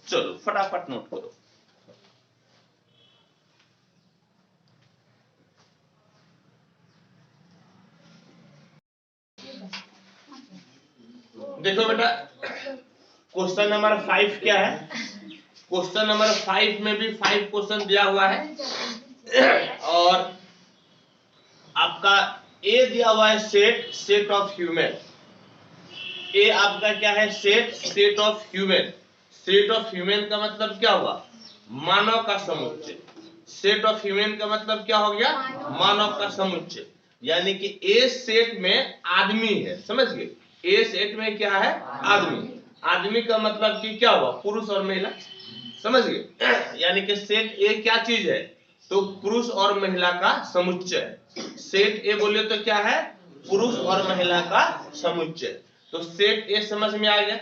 चलो फटाफट नोट करो। देखो बेटा, क्वेश्चन नंबर 5 क्या है? क्वेश्चन नंबर 5 में भी 5 क्वेश्चन दिया हुआ है और आपका ए दिया हुआ है सेट ऑफ ह्यूमन। ए आपका क्या है? Set of human. Set of human का मतलब क्या हुआ? मानव का समुच्चय। सेट ऑफ ह्यूमन का मतलब क्या हो गया? मानव का समुच्चय। यानी कि ए सेट में आदमी है, समझ गए? ए सेट में क्या है? आदमी। आदमी का मतलब कि क्या हुआ? पुरुष और महिला, समझ गए? यानी कि सेट ए क्या चीज है? तो पुरुष और महिला का समुच्चय है। सेट ए बोले तो क्या है? पुरुष और महिला का समुच्चय। तो सेट ए समझ में आ गया?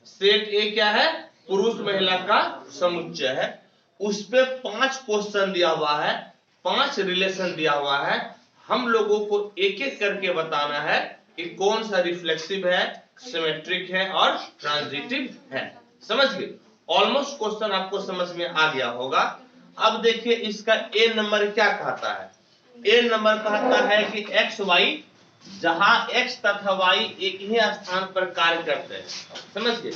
सेट ए क्या है? पुरुष महिला का समुच्चय है। उस पे 5 क्वेश्चन दिया हुआ है, 5 रिलेशन दिया हुआ है। हम लोगों को एक एक करके बताना है कि कौन सा रिफ्लेक्सिव है, सिमेट्रिक है और ट्रांजिटिव है। समझ गए? ऑलमोस्ट क्वेश्चन आपको समझ में आ गया होगा। अब देखिए इसका ए नंबर क्या कहता है? ए नंबर कहता है कि एक्स वाई, जहां एक्स तथा वाई एक ही स्थान पर कार्य करते हैं। समझ गए?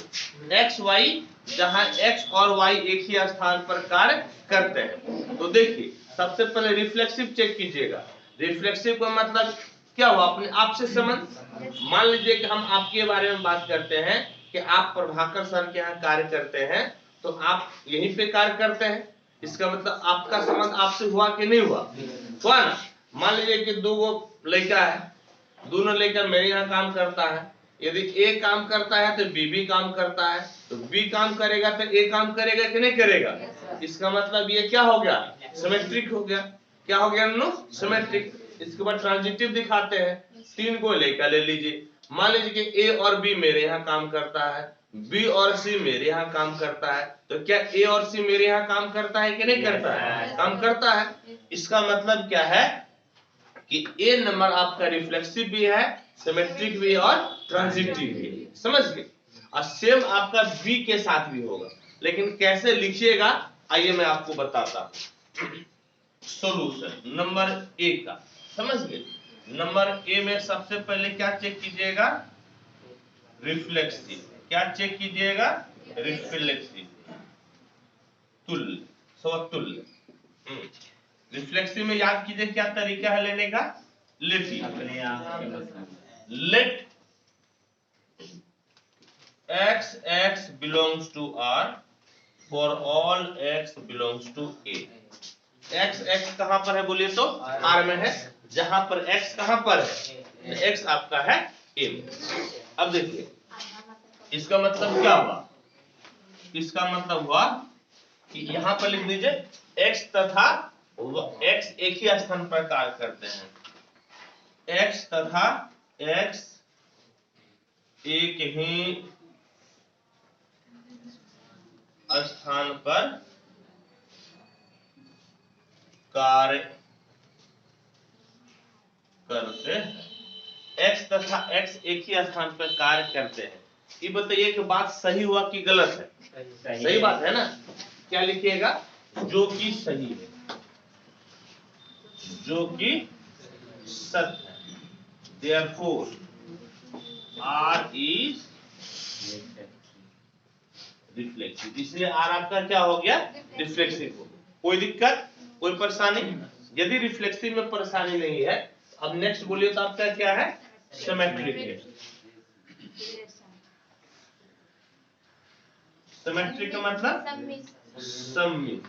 एक्स वाई, जहां एक्स और वाई एक ही स्थान पर कार्य करते हैं। तो देखिए सबसे पहले रिफ्लेक्सिव चेक कीजिएगा। रिफ्लेक्सिव का मतलब क्या हुआ? अपने आप से संबंध। मान लीजिए कि हम आपके बारे में बात करते हैं कि आप प्रभाकर सर के यहाँ कार्य करते हैं, तो आप यहीं पे कार्य करते हैं। इसका मतलब आपका संबंध आपसे हुआ कि नहीं हुआ? हुआ ना? मान लीजिए कि 2 लड़का है, दोनों लड़का मेरे यहाँ काम करता है। यदि ए काम करता है तो बी भी काम करता है, तो बी काम करेगा तो ए काम करेगा कि नहीं करेगा? इसका मतलब ये क्या हो गया? सिमेट्रिक हो गया। क्या हो गया नो? सिमेट्रिक। इसके बाद ट्रांजिटिव दिखाते हैं। 3 को लेकर ले लीजिए। मान लीजिए कि ए और बी मेरे यहाँ काम करता है, बी और सी मेरे यहाँ काम करता है, तो क्या ए और सी मेरे यहाँ काम करता है कि नहीं करता है? काम करता है। इसका मतलब क्या है कि ए नंबर आपका रिफ्लेक्सिव भी है, सिमेट्रिक भी और ट्रांजिटिव भी। समझ गए? और सेम आपका बी के साथ भी होगा, लेकिन कैसे लिखिएगा आइए मैं आपको बताता हूं। सॉल्यूशन नंबर ए का, समझ गए? नंबर ए में सबसे पहले क्या चेक कीजिएगा? रिफ्लेक्सिव। क्या चेक कीजिएगा? रिफ्लेक्सिव, तुल्य, समतुल्य। रिफ्लेक्सिव में याद कीजिए क्या तरीका है लेने का? Let x belongs to R for all x belongs to A। x कहां पर है बोलिए तो? R में है। जहां पर x कहां पर है? x आपका है A में। अब देखिए इसका मतलब क्या हुआ? इसका मतलब हुआ कि यहां पर लिख दीजिए x तथा x एक ही स्थान पर कार्य करते हैं। x तथा x एक ही स्थान पर कार्य करते हैं। x तथा x एक ही स्थान पर कार्य करते हैं। ये बताइए कि बात सही हुआ कि गलत है? सही बात है ना? क्या लिखिएगा? जो कि सही है, जो कि सत्य है। Therefore R is reflexive. इसलिए R आपका क्या हो गया? रिफ्लेक्सिव हो गया। कोई दिक्कत, कोई परेशानी? यदि रिफ्लेक्सिव में परेशानी नहीं है, अब नेक्स्ट बोलिए तो आपका क्या है? सिमेट्रिक है। सिमेट्रिक का मतलब सममित।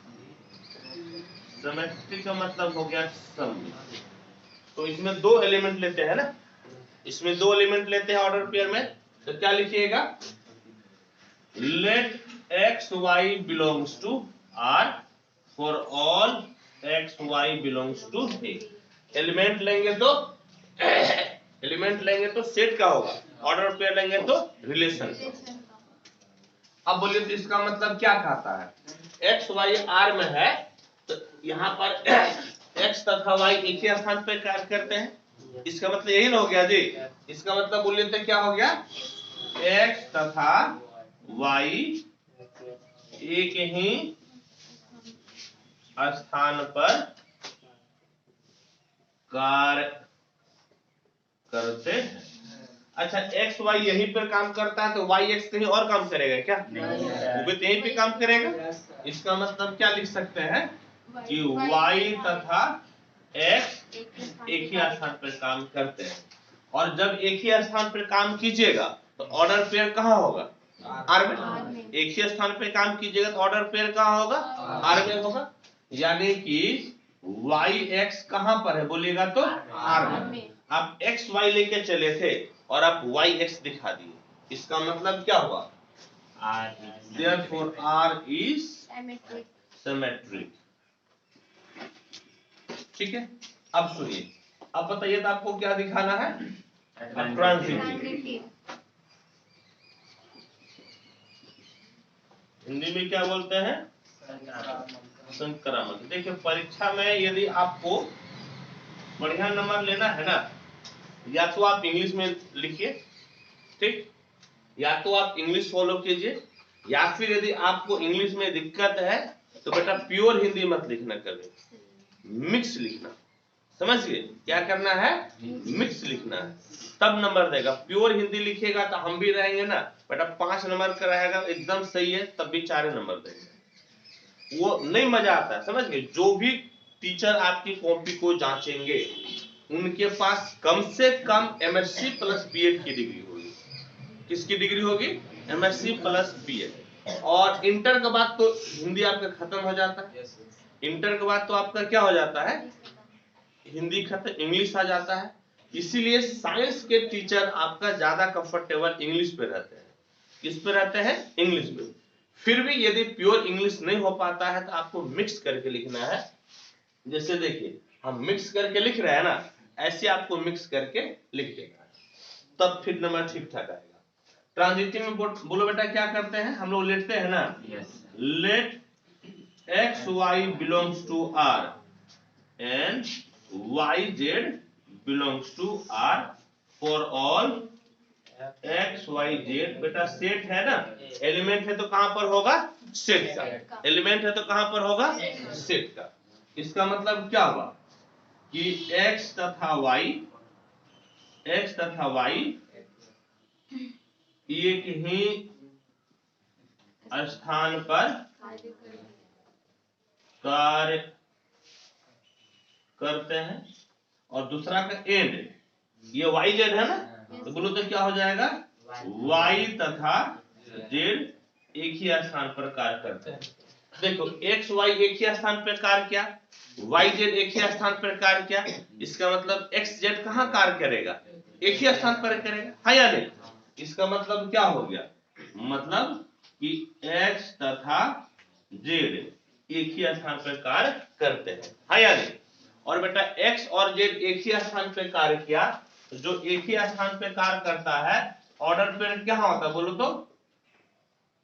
सिमेट्रिक का मतलब हो गया सममित। तो इसमें 2 एलिमेंट लेते हैं ना, इसमें 2 एलिमेंट लेते हैं ऑर्डर पेयर में, तो क्या लिखिएगा? Let X Y belongs to R for all X Y belongs to A. Element लेंगे तो सेट का होगा, ऑर्डर पेयर लेंगे तो रिलेशन। अब बोलिए तो इसका मतलब क्या कहता है, एक्स वाई आर में है तो यहाँ पर एक्स तथा वाई एक ही स्थान पर कार्य करते हैं, इसका मतलब यही ना हो गया जी। इसका मतलब बोलिए तो क्या हो गया, एक्स तथा वाई एक ही स्थान पर कार्य करते हैं। अच्छा, एक्स वाई यहीं पर काम करता है तो वाई एक्स कहीं और काम करेगा क्या? वो भी तो यहीं पे काम करेगा। इसका मतलब क्या लिख सकते हैं कि वाई तथा एक्स एक ही स्थान पर काम करते हैं, और जब एक ही स्थान पर काम कीजिएगा तो ऑर्डर पेयर कहाँ होगा, आर में। एक ही स्थान पर काम कीजिएगा तो ऑर्डर पेयर कहाँ होगा, आर में होगा। यानी कि वाई एक्स कहाँ पर है बोलिएगा तो आर में। आप एक्स वाई लेके चले थे और आप वाई एक्स दिखा दिए, इसका मतलब क्या हुआ, therefore R is symmetric। ठीक है, अब सुनिए, अब बताइए तो आपको क्या दिखाना है, ट्रांजिटिव। हिंदी में क्या बोलते हैं, संक्रामक। देखिए परीक्षा में यदि आपको बढ़िया नंबर लेना है ना, या तो आप इंग्लिश में लिखिए, ठीक, या तो आप इंग्लिश फॉलो कीजिए, या फिर यदि आपको इंग्लिश में दिक्कत है तो बेटा प्योर हिंदी मत लिखना, कभी मिक्स लिखना। समझ गए, क्या करना है, मिक्स लिखना है, तब नंबर देगा। प्योर हिंदी लिखेगा तो हम भी रहेंगे ना बेटा, 5 नंबर का रहेगा एकदम सही है, तब भी 4 नंबर देंगे, वो नहीं मजा आता है। समझ गए, जो भी टीचर आपकी कॉपी को जांचेंगे उनके पास कम से कम MSc प्लस बीएड की डिग्री होगी। किसकी डिग्री होगी, MSc प्लस बीएड। और इंटर के बाद तो हिंदी आपका खत्म हो जाता है, इंटर के बाद तो आपका क्या हो जाता है, हिंदी खत्म, इंग्लिश आ जाता है। इसीलिए साइंस के टीचर आपका ज्यादा कंफर्टेबल इंग्लिश पे रहते हैं। किस पे रहते हैं, इंग्लिश पे। फिर भी यदि प्योर इंग्लिश नहीं हो पाता है तो आपको मिक्स करके लिखना है। जैसे देखिए हम मिक्स करके लिख रहे हैं ना, ऐसे आपको मिक्स करके लिख देना है, तब फिर नंबर ठीक ठाक आएगा। ट्रांजिटिव में बोलो बेटा क्या करते हैं हम लोग, लेते हैं ना, let X Y belongs to R and Y Z belongs to R for all X Y Z. बेटा सेट है ना, एलिमेंट है तो कहां पर होगा, सेट का। एलिमेंट है तो कहां पर होगा, सेट का। इसका मतलब क्या हुआ कि x तथा y एक ही स्थान पर कार्य करते हैं, और दूसरा का एंड, ये y z है ना, तो बोलो तो क्या हो जाएगा, y तथा z एक ही स्थान पर कार्य करते हैं। देखो x y एक ही स्थान पर कार्य किया, y z एक ही स्थान पर कार्य किया, इसका मतलब x z कहां कार्य करेगा, एक ही स्थान पर करेगा, है या नहीं। इसका मतलब क्या हो गया, मतलब कि x तथा z एक ही स्थान पर कार्य करते हैं, है या नहीं। और बेटा x और z एक ही स्थान पर कार्य किया, जो एक ही स्थान पर कार्य करता है ऑर्डर पेयर क्या होता है बोलो तो,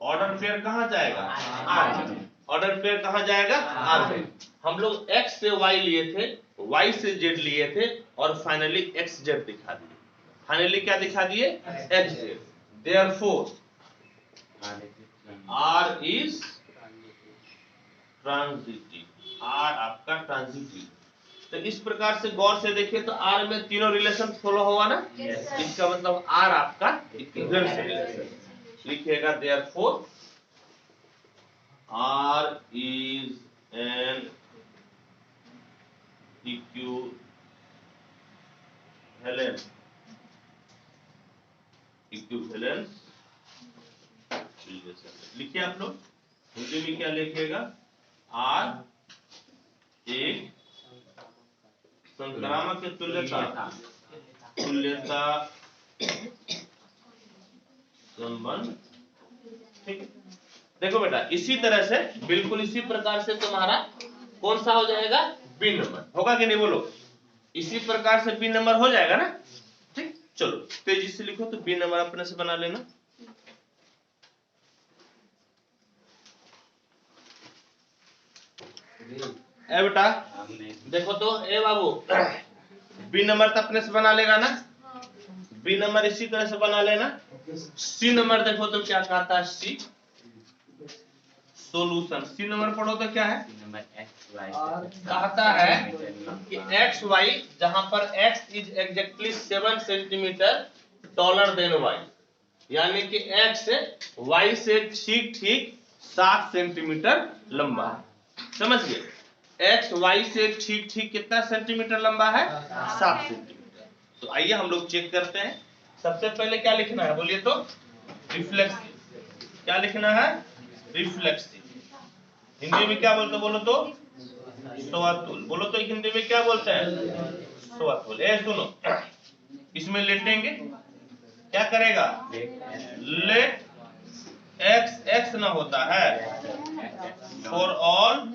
ऑर्डर पेयर कहां जाएगा, आर। ऑर्डर पेयर कहां जाएगा, आर में। हम लोग x से y लिए थे, y से z लिए थे, और फाइनली x z दिखा दिए। फाइनली क्या दिखा दिए, x z। Therefore r is transitive, r आपका ट्रांजिटिव। तो इस प्रकार से गौर से देखिए तो r में तीनों रिलेशन फॉलो हुआ ना, इसका मतलब r आपका इक्विवेलेंस रिलेशन लिखिएगा। Therefore R is an equivalence relation। लिखिए आप लोग, हिंदी में क्या लिखिएगा, R एक संक्रामक की तुल्यता संबंध, ठीक। देखो बेटा इसी तरह से बिल्कुल इसी प्रकार से तुम्हारा कौन सा हो जाएगा, बी नंबर होगा कि नहीं बोलो, इसी प्रकार से बी नंबर हो जाएगा ना। ठीक, चलो तेजी से लिखो तो बी नंबर अपने से बना लेना। ए बेटा देखो तो ए बाबू बी नंबर तो अपने से बना लेगा ना, बी नंबर इसी तरह से बना लेना। सी नंबर देखो तो क्या कहता है, सी सोल्यूशन। सी नंबर पढ़ो तो क्या है, कहता है कि एक्स वाई जहां पर X is exactly 7 centimetre taller than Y, यानी कि एक्स वाई से ठीक ठीक 7 सेंटीमीटर लंबा है। समझ गए, एक्स वाई से ठीक ठीक कितना सेंटीमीटर लंबा है, 7 सेंटीमीटर। तो आइए हम लोग चेक करते हैं। सबसे पहले क्या लिखना है बोलिए तो, रिफ्लेक्सिव। क्या लिखना है, रिफ्लेक्सिव। हिंदी में क्या बोलते बोलो तो, समतुल। बोलो तो हिंदी में क्या बोलते हैं, समतुल। ए सुनो, इसमें लेटेंगे, क्या करेगा, लेट एक्स एक्स ना होता है, for all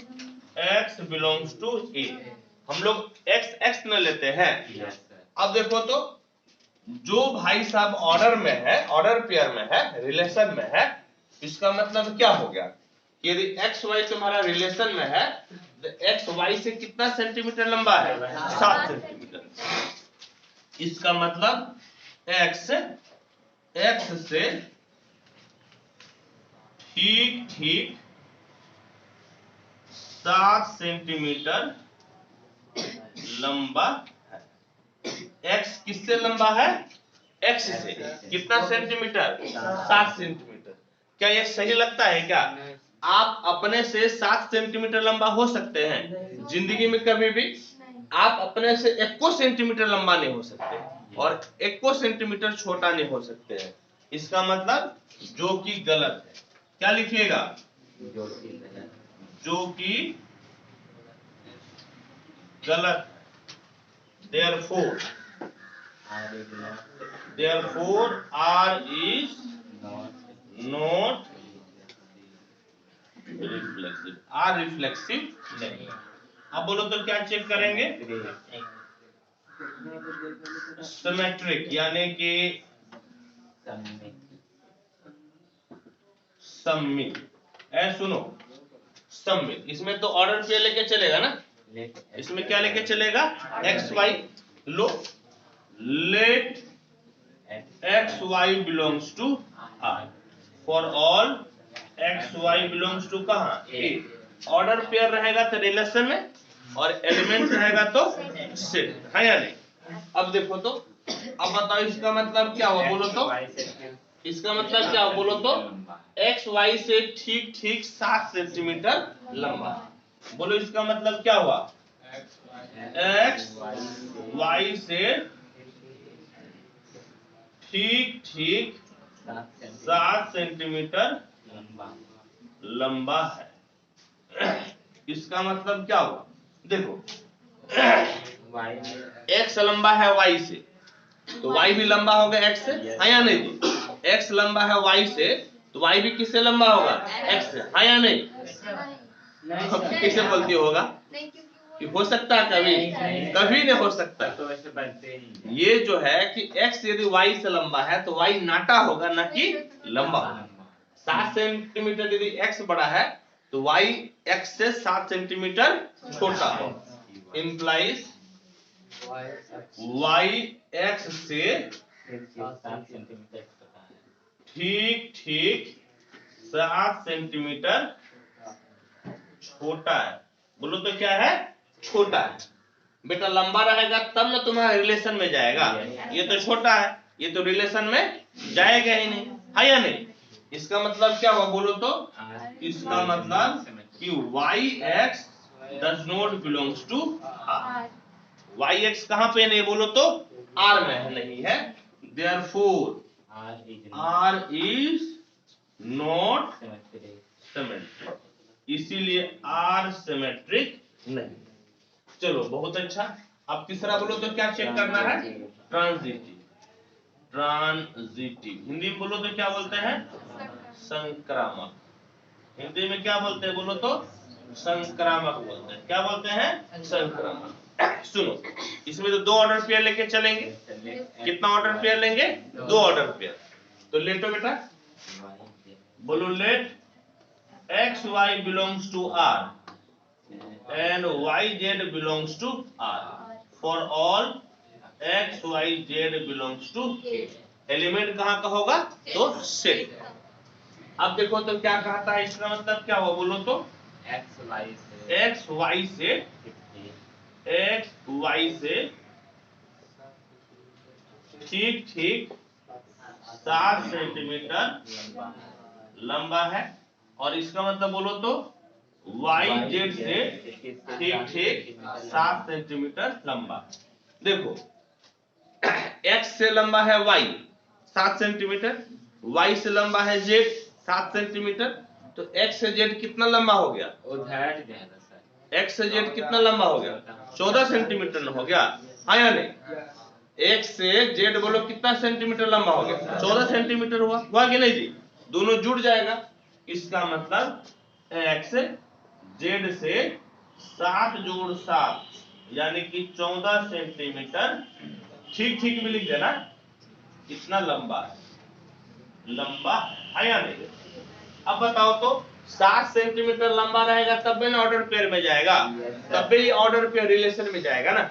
X belongs to A. हम लोग एक्स एक्स न लेते हैं। अब देखो तो जो भाई साहब ऑर्डर में है, ऑर्डर पेयर में है, रिलेशन में है, इसका मतलब क्या हो गया, यदि एक्स वाई तुम्हारा रिलेशन में है तो एक्स वाई से कितना सेंटीमीटर लंबा है, 7 सेंटीमीटर। इसका मतलब एक्स एक्स से ठीक ठीक 7 सेंटीमीटर लंबा है। एक्स किससे लंबा है, एक्स से कितना सेंटीमीटर, 7 सेंटीमीटर। क्या ये सही लगता है क्या, आप अपने से 7 सेंटीमीटर लंबा हो सकते हैं जिंदगी में, कभी भी आप अपने से 1 सेंटीमीटर लंबा नहीं हो सकते और 1 सेंटीमीटर छोटा नहीं हो सकते हैं। इसका मतलब जो कि गलत है। क्या लिखिएगा, जो कि गलत है। Therefore R is not reflexive। R reflexive नहीं। अब बोलो तो क्या चेक करेंगे, सिमेट्रिक यानी कि सम्मित। ऐ सुनो, सम्मित, इसमें तो ऑर्डर पे लेके चलेगा ना, इसमें क्या लेके चलेगा, एक्स वाई। लो, let X Y belongs to R, for all X Y belongs to कहां, ए। ऑर्डर पेयर रहेगा तो रिलेशन में, और एलिमेंट रहेगा तो सेट, है या नहीं। अब देखो तो, अब बताओ इसका मतलब क्या हुआ बोलो तो, इसका मतलब क्या हुआ बोलो तो, एक्स वाई से ठीक ठीक 7 सेंटीमीटर लंबा। बोलो इसका मतलब क्या हुआ, एक्स वाई से ठीक ठीक 7 सेंटीमीटर लंबा है। इसका मतलब क्या हुआ, देखो एक्स लंबा है वाई से, तो वाई भी लंबा होगा एक्स से, है या नहीं। एक्स लंबा है वाई से तो वाई भी किससे लंबा होगा, एक्स से, है या नहीं। किसे बोलती होगा कि हो सकता है, कभी कभी नहीं हो सकता। तो वैसे बनते ही ये जो है कि x यदि y से लंबा है तो y नाटा होगा ना कि लंबा होगा। 7 सेंटीमीटर यदि x बड़ा है तो y x से 7 सेंटीमीटर छोटा होगा। इंप्लाइज y x से 7 सेंटीमीटर होता है। ठीक ठीक 7 सेंटीमीटर छोटा है। बोलो तो क्या है, छोटा है। बेटा लंबा रहेगा तब ना तुम्हारा रिलेशन में जाएगा, ये तो छोटा है, ये तो रिलेशन में जाएगा ही नहीं, है या नहीं। इसका मतलब क्या हुआ बोलो तो, इसका मतलब कि yx does not belongs to r। yx कहां पे नहीं बोलो तो, r में नहीं है। therefore r is not symmetric, इसीलिए r सिमेट्रिक नहीं। चलो बहुत अच्छा। अब तीसरा बोलो तो क्या चेक करना है, ट्रांजिटिव। ट्रांजिटिव हिंदी में बोलो तो क्या बोलते हैं, संक्रामक। हिंदी में क्या बोलते हैं बोलो तो? संक्रामक बोलते हैं। क्या बोलते हैं? संक्रामक। सुनो, इसमें तो 2 ऑर्डर पेयर लेके चलेंगे। कितना ऑर्डर पेयर लेंगे? 2 ऑर्डर पेयर। तो लेटो बेटा, बोलो let X Y belongs to R and Y Z belongs to R for all X Y Z belongs to. Element कहाँ का होगा? तो सेट। अब देखो तो क्या कहा था, इसका मतलब क्या हुआ बोलो तो? एक्स वाई से एक्स वाई से ठीक ठीक 7 सेंटीमीटर लंबा है। और इसका मतलब बोलो तो वाई जेड से ठीक ठीक 7 सेंटीमीटर लंबा। देखो एक्स से लंबा है वाई 7 सेंटीमीटर, वाई से लंबा है जेड 7 सेंटीमीटर। तो एक्स से जेड कितना लंबा हो गया? एक्स से जेड कितना लंबा हो गया? 14 सेंटीमीटर हो गया, हाँ या नहीं? एक्स से जेड बोलो कितना सेंटीमीटर लंबा हो गया? 14 सेंटीमीटर हुआ कि नहीं जी? दोनों जुड़ जाएगा। इसका मतलब एक्स जेड से 7 जोड़ 7 यानी कि 14 सेंटीमीटर ठीक ठीक भी लिख देना, कितना लंबा है, लंबा है या नहीं? अब बताओ तो 7 सेंटीमीटर लंबा रहेगा तब भी ना ऑर्डर पेयर में जाएगा, तब भी ऑर्डर पेयर रिलेशन में जाएगा ना।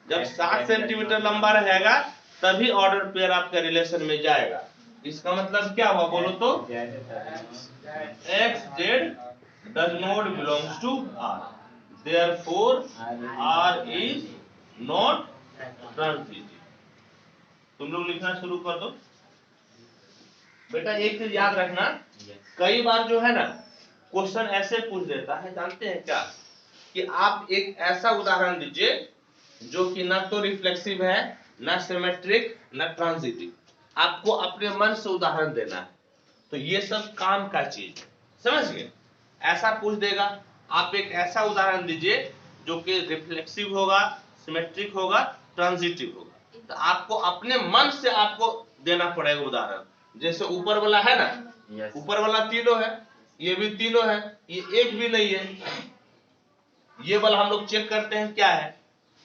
जब 7 सेंटीमीटर लंबा रहेगा तभी ऑर्डर पेयर आपका रिलेशन में जाएगा। इसका मतलब क्या हुआ बोलो तो? X Z does not belongs to R, therefore R is not transitive. तुम लोग लिखना शुरू कर दो बेटा। एक चीज याद रखना, कई बार जो है ना क्वेश्चन ऐसे पूछ देता है, जानते हैं क्या, कि आप एक ऐसा उदाहरण दीजिए जो कि ना तो रिफ्लेक्सिव है, ना सिमेट्रिक, ना ट्रांजिटिव। आपको अपने मन से उदाहरण देना है। तो ये सब काम का चीज, समझ गए? ऐसा पूछ देगा, आप एक ऐसा उदाहरण दीजिए जो कि रिफ्लेक्सिव होगा, सिमेट्रिक होगा, ट्रांजिटिव होगा। तो आपको अपने मन से आपको देना पड़ेगा उदाहरण। जैसे ऊपर वाला है ना, ऊपर वाला तीनों है, ये भी तीनों है, ये एक भी नहीं है। ये वाला हम लोग चेक करते हैं क्या है,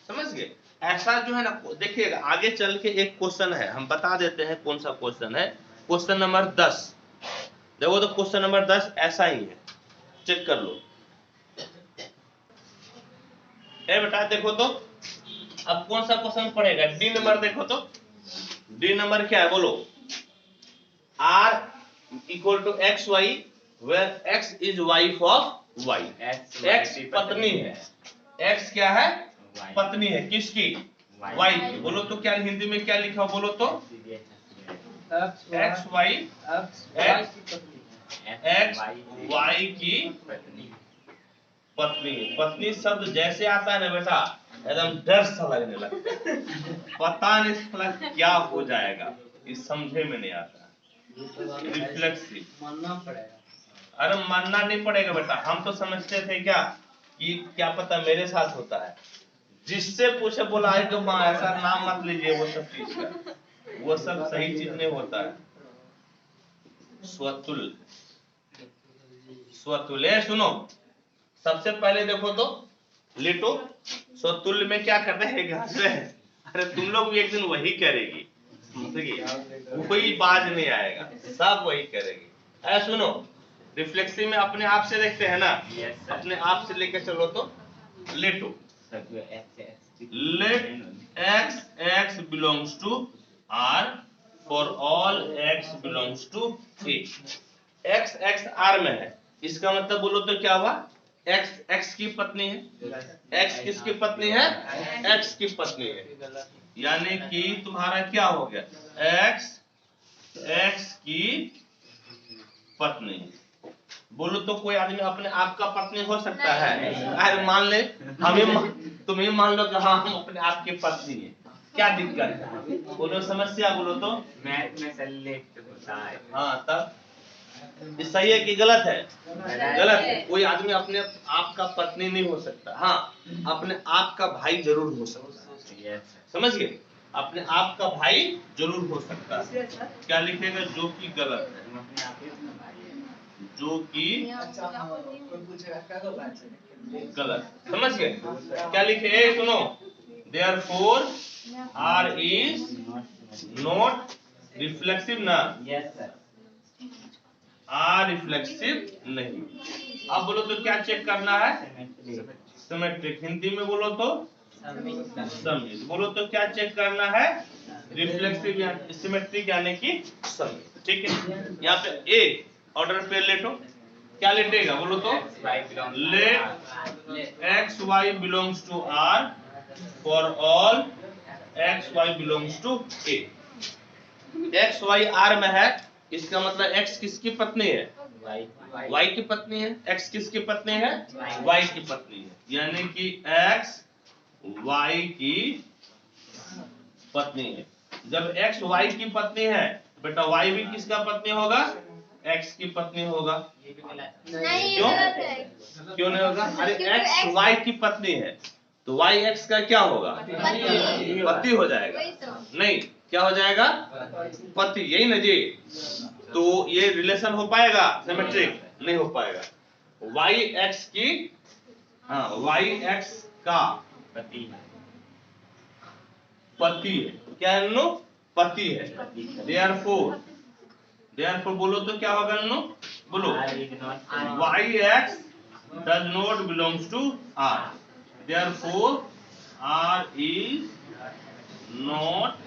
समझ गए? ऐसा जो है ना, देखिएगा आगे चल के एक क्वेश्चन है, हम बता देते हैं कौन सा क्वेश्चन है। क्वेश्चन नंबर 10 देखो तो, क्वेश्चन नंबर 10 ऐसा ही है, चेक कर लो। ए बेटा देखो तो, अब कौन सा क्वेश्चन पढ़ेगा? डी नंबर देखो तो, डी नंबर क्या है बोलो? R equal to XY where X is wife of Y। X पत्नी है, X क्या है? पत्नी है, किसकी? Y की। बोलो तो क्या हिंदी में क्या लिखा हो बोलो तो? X Y की पत्नी। पत्नी शब्द जैसे आता है ना बेटा, एकदम डर सा लगने लगता है। पता नहीं साला क्या हो जाएगा, इस समझे में नहीं आता। रिफ्लेक्सिव मानना पड़ेगा। अरे मानना नहीं पड़ेगा बेटा, हम तो समझते थे क्या कि क्या पता मेरे साथ होता है। जिससे पूछे बोला है तो माँ ऐसा नाम मत लीजिए, वो सब चीज का, वो सब सही चीज नहीं होता है। स्वतुल, स्वतुल्य। सुनो, सबसे पहले देखो तो लिटो, स्वतुल्य में क्या करते हैं? घास रहे हैं। अरे तुम लोग भी एक दिन वही करेगी, कोई बाज नहीं आएगा, सब वही करेगी। ऐ सुनो, रिफ्लेक्सिव में अपने आप से देखते हैं ना, अपने आप से लेकर चलो तो लेटो, late x x belongs to R for all x belongs to A। x x R में है, इसका मतलब बोलो तो क्या हुआ? x x की पत्नी है। x किसकी पत्नी है? x की पत्नी है, यानी कि तुम्हारा क्या हो गया? x x की पत्नी। बोलो तो कोई आदमी अपने आप का पत्नी हो सकता है? अरे मान ले, तुम्हें मान लो कि हाँ हम अपने आप की पत्नी है, क्या दिक्कत है? बोलो समस्या, बोलो तो। मैथ में सेलेक्ट होता है। हाँ तब सही है कि गलत है? गलत है। कोई आदमी अपने आप का पत्नी नहीं हो सकता, हाँ अपने आप का भाई जरूर हो सकता है। समझ गए? अपने आप का भाई जरूर हो सकता है। क्या लिखेगा? जो कि गलत है। जो कि गलत। समझ गए? क्या लिखे? ए सुनो, therefore R is not reflexive ना, यस सर। आर रिफ्लेक्सिव नहीं। अब बोलो तो क्या चेक करना है? सिमेट्रिक। हिंदी में बोलो तो समित। बोलो तो क्या चेक करना है? रिफ्लेक्सिव या सिमेट्रिक यानी कि समित। ठीक है, यहाँ पे ए ऑर्डर पे लेटो। क्या लेटेगा? बोलो तो let X Y belongs to R for all X Y belongs to A. X Y R में है, इसका मतलब एक्स किसकी पत्नी है? वाई की पत्नी है। एक्स किसकी पत्नी है? वाई की पत्नी है, यानी कि एक्स वाई की पत्नी है। जब एक्स वाई की पत्नी है बेटा, वाई भी किसका पत्नी होगा? एक्स की पत्नी होगा। क्यों? क्यों नहीं होगा? अरे एक्स वाई की पत्नी है तो वाई एक्स का क्या होगा? पति हो जाएगा। नहीं, क्या हो जाएगा? पति। यही ना जी? तो ये रिलेशन हो पाएगा? सिमेट्रिक नहीं हो पाएगा। वाई एक्स की, हाँ, वाई एक्स का पति है। क्या है नो? पति है। देयरफॉर, देयरफॉर बोलो तो क्या होगा नो? बोलो Y X does not belongs to R, therefore R is not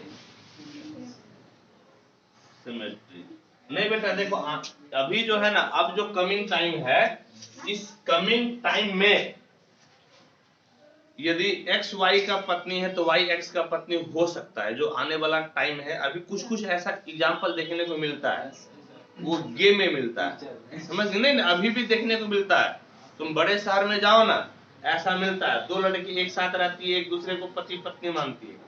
symmetric. नहीं बेटा देखो, अभी जो है ना, अब जो कमिंग टाइम है, इस कमिंग टाइम में यदि एक्स वाई का पत्नी है तो वाई एक्स का पत्नी हो सकता है। जो आने वाला टाइम है, अभी कुछ कुछ ऐसा एग्जाम्पल देखने को मिलता है, वो गे में मिलता है। समझ गए? नहीं, अभी भी देखने को मिलता है। तुम बड़े शहर में जाओ ना, ऐसा मिलता है। दो लड़की एक साथ रहती है, एक दूसरे को पति पत्नी मानती है।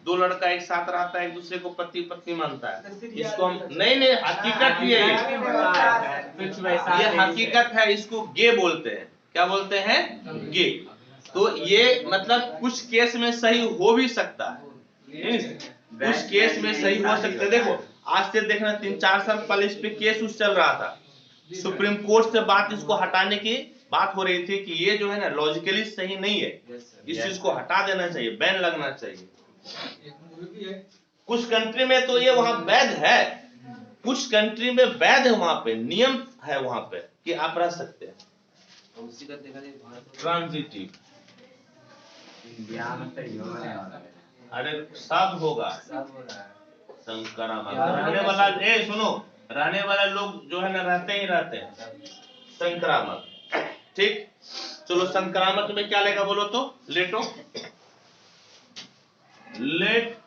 दो लड़का एक साथ रहता है, एक दूसरे को पति पत्नी मानता है। इसको हम नहीं, हकीकत ही है ये हकीकत है। इसको गे बोलते हैं। क्या बोलते हैं? गे। तो ये मतलब कुछ केस में सही हो भी सकता है, कुछ केस में सही हो सकता है। देखो आज से देखना 3-4 साल पहले इस पे केस उस चल रहा था, सुप्रीम कोर्ट से बात इसको हटाने की बात हो रही थी कि ये जो है ना लॉजिकली सही नहीं है, इस चीज को हटा देना चाहिए, बैन लगना चाहिए। कुछ कंट्री में तो ये वहां वैध है, कुछ कंट्री में वैध है, वहां पे नियम है वहां पे कि आप रह सकते हैं। ट्रांजिटिव अरे सब होगा। संक्रामक रहने वाला, ए सुनो, रहने वाले लोग जो है ना रहते ही रहते हैं। संक्रामक, ठीक। चलो संक्रामक में क्या लेगा? बोलो तो लेटो। Let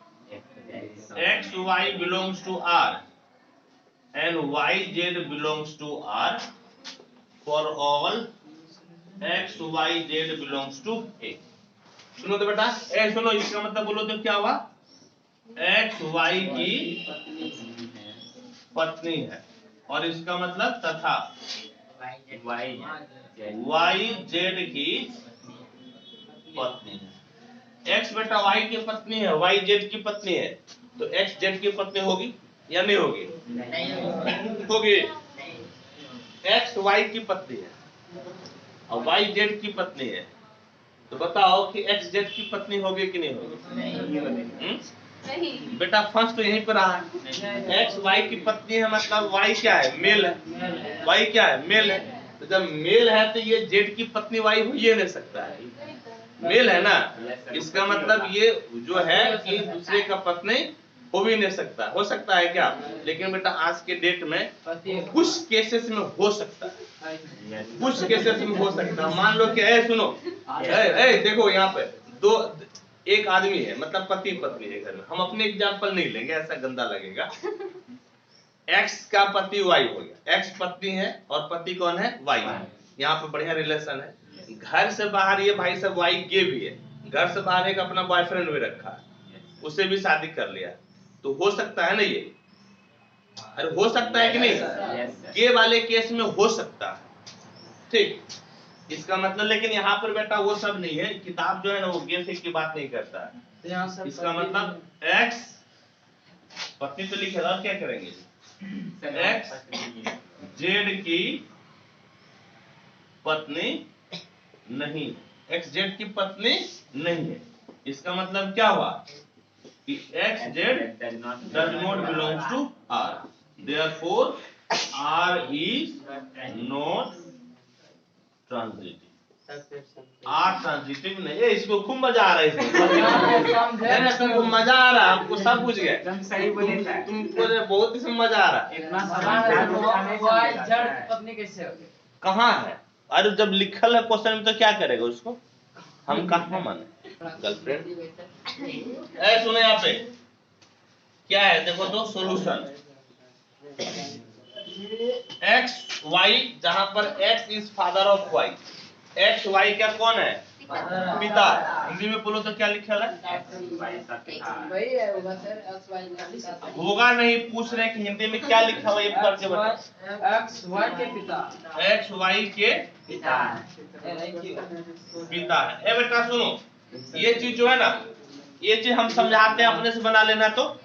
X Y belongs to R and Y Z belongs to R for all X Y Z belongs to A. सुनो तो बेटा, ए सुनो, इसका मतलब बोलो तो क्या हुआ? एक्स वाई की पत्नी है, और इसका मतलब तथा वाई जेड की पत्नी है। एक्स बेटा वाई की पत्नी है, वाई जेड की पत्नी है, तो एक्स जेड की पत्नी होगी या नहीं होगी? होगी। एक्स वाई की पत्नी है और वाई जेड की पत्नी है, तो बताओ कि एक्स जेड की पत्नी होगी कि नहीं होगी? नहीं। बेटा फंस तो यहीं पर रहा है। एक्स वाई की पत्नी है मतलब वाई क्या है? मेल है। वाई क्या है? मेल है। तो जब मेल है तो ये जेड की पत्नी वाई हो ही नहीं सकता है, मेल है ना। इसका मतलब ये जो है कि दूसरे का पत्नी हो भी नहीं सकता। हो सकता है क्या? लेकिन बेटा आज के डेट में कुछ केसेस में हो सकता है, कुछ केसेस में हो सकता है। मान लो कि सुनो, देखो यहाँ पे दो, एक आदमी है, मतलब पति पत्नी है घर में। हम अपने एग्जाम्पल नहीं लेंगे, ऐसा गंदा लगेगा। एक्स का पति वाई हो गया, एक्स पत्नी है और पति कौन है? वाई। यहाँ पे बढ़िया रिलेशन है। घर से बाहर ये भाई सब वाई गे भी है, घर से बाहर एक अपना बॉयफ्रेंड भी रखा है, उसे भी शादी कर लिया, तो हो सकता है ना ये? अरे हो सकता है कि नहीं? गे वाले केस में हो सकता है, ठीक। इसका मतलब, लेकिन यहाँ पर बेटा वो सब नहीं है। किताब जो है ना वो गे से की बात नहीं करता है। इसका मतलब एक्स पत्नी तो लिखे, और क्या करेंगे? एक्स जेड की पत्नी नहीं, एक्स जेड की पत्नी नहीं है। इसका मतलब क्या हुआ कि X Z does not belongs to R, therefore R is not transitive. R transitive नहीं है। इसको खूब मजा आ रहा है, इसको मजा आ रहा है, आपको सब बुझ गया। एकदम सही बोले था। तुमको बहुत इसमें मजा आ रहा है। इतना पत्नी कैसे होगी? कहाँ है? अरे जब लिखल है क्वेश्चन में तो क्या करेगा उसको, हम कहाँ माने गर्लफ्रेंड। ऐ सुनो यहाँ पे क्या है, देखो तो सॉल्यूशन एक्स वाई, जहां पर X is father of Y, X Y क्या कौन है? पिता। हिंदी में बोलो तो क्या लिखा है? वही है होगा सर, एक्स वाई का होगा नहीं, पूछ रहे कि हिंदी में क्या लिखा हुआ, ये पढ़ के बताओ। एक्स वाई के पिता। एक्स वाई के पिता पिता है। ए बेटा सुनो, ये चीज जो है ना, ये चीज हम समझाते हैं, अपने से बना लेना तो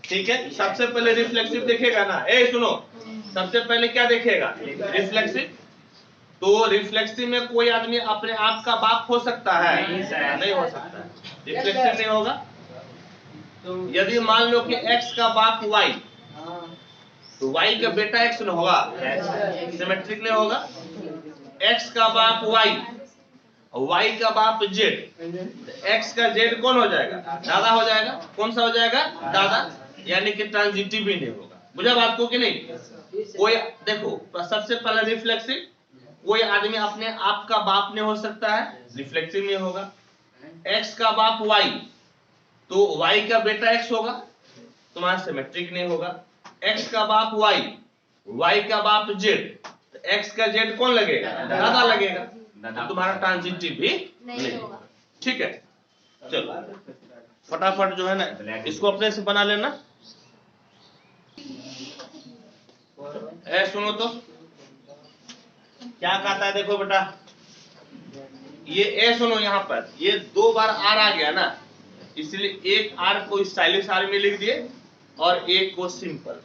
ठीक है। सबसे पहले रिफ्लेक्सिव देखेगा ना, ए सुनो, सबसे पहले क्या देखेगा? रिफ्लेक्सिव। तो रिफ्लेक्सिव में कोई आदमी अपने आप का बाप हो सकता है? नहीं हो सकता। रिफ्लेक्सिव नहीं होगा। यदि मान लो कि x का बाप y, तो y का बेटा x न होगा, सिमेट्रिक नहीं होगा। x का बाप y, y का बाप z, x का z कौन हो जाएगा? दादा हो जाएगा। कौन सा हो जाएगा? दादा। यानी कि ट्रांजिटिव भी नहीं होगा। बुझा बात को कि नहीं? कोई देखो, सबसे पहला रिफ्लेक्सिव, कोई आदमी अपने आप का बाप नहीं हो सकता है, रिफ्लेक्सिव नहीं होगा। x का बाप y, तो y का बेटा x होगा, तुम्हारा सिमेट्रिक नहीं होगा। x का बाप y, y का बाप z, तो x का z कौन लगेगा? दादा लगेगा। तो तुम्हारा ट्रांजिटिव भी नहीं होगा। ठीक है, चलो फटाफट जो है ना इसको अपने से बना लेना। ए सुनो तो क्या कहता है, देखो बेटा, ये ए सुनो, यहाँ पर ये 2 बार आर आ गया ना, इसलिए एक आर को स्टाइलिश आर में लिख दिए और एक को सिंपल।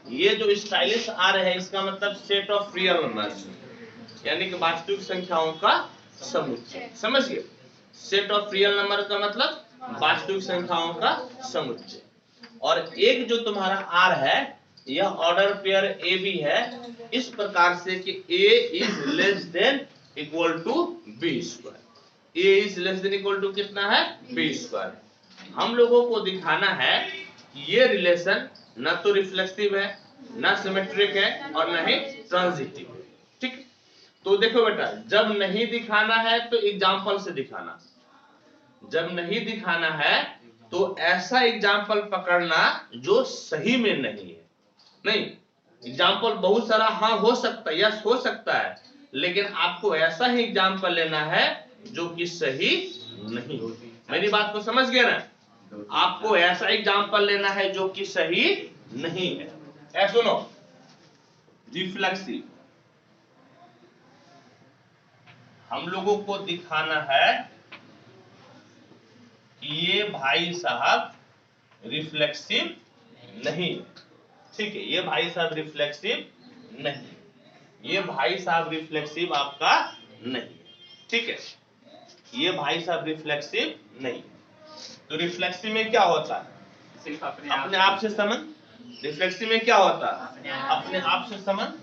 ये जो स्टाइलिश आर है, इसका मतलब सेट ऑफ रियल नंबर्स, यानी कि वास्तविक संख्याओं का समुच्चय। समझ गए? सेट ऑफ रियल नंबर का मतलब वास्तविक संख्याओं का समुच्चय। और एक जो तुम्हारा आर है, यह ऑर्डर पेयर ए बी है, इस प्रकार से कि a is less than equal to B square. a is less than equal to कितना है? B square. हम लोगों को दिखाना है कि ये रिलेशन ना तो रिफ्लेक्सिव है, ना सिमेट्रिक है, और ना ही ट्रांजिटिव है। ठीक, तो देखो बेटा, जब नहीं दिखाना है तो एग्जाम्पल से दिखाना, जब नहीं दिखाना है तो ऐसा एग्जाम्पल पकड़ना जो सही में नहीं है। नहीं, एग्जाम्पल बहुत सारा हाँ हो सकता है, यस हो सकता है, लेकिन आपको ऐसा ही एग्जाम्पल लेना है जो कि सही नहीं हो। मेरी बात को समझ गए ना? आपको ऐसा एग्जाम्पल लेना है जो कि सही नहीं है। ऐसा सुनो, रिफ्लेक्सिव हम लोगों को दिखाना है कि ये भाई साहब रिफ्लेक्सिव नहीं। ठीक है, ये भाई साहब रिफ्लेक्सिव नहीं, ये भाई साहब रिफ्लेक्सिव आपका नहीं। ठीक है, ये भाई साहब रिफ्लेक्सिव नहीं। तो रिफ्लेक्सिव में क्या होता है? सिर्फ अपने आप से संबंध। रिफ्लेक्सिव में क्या होता है? अपने आप से संबंध।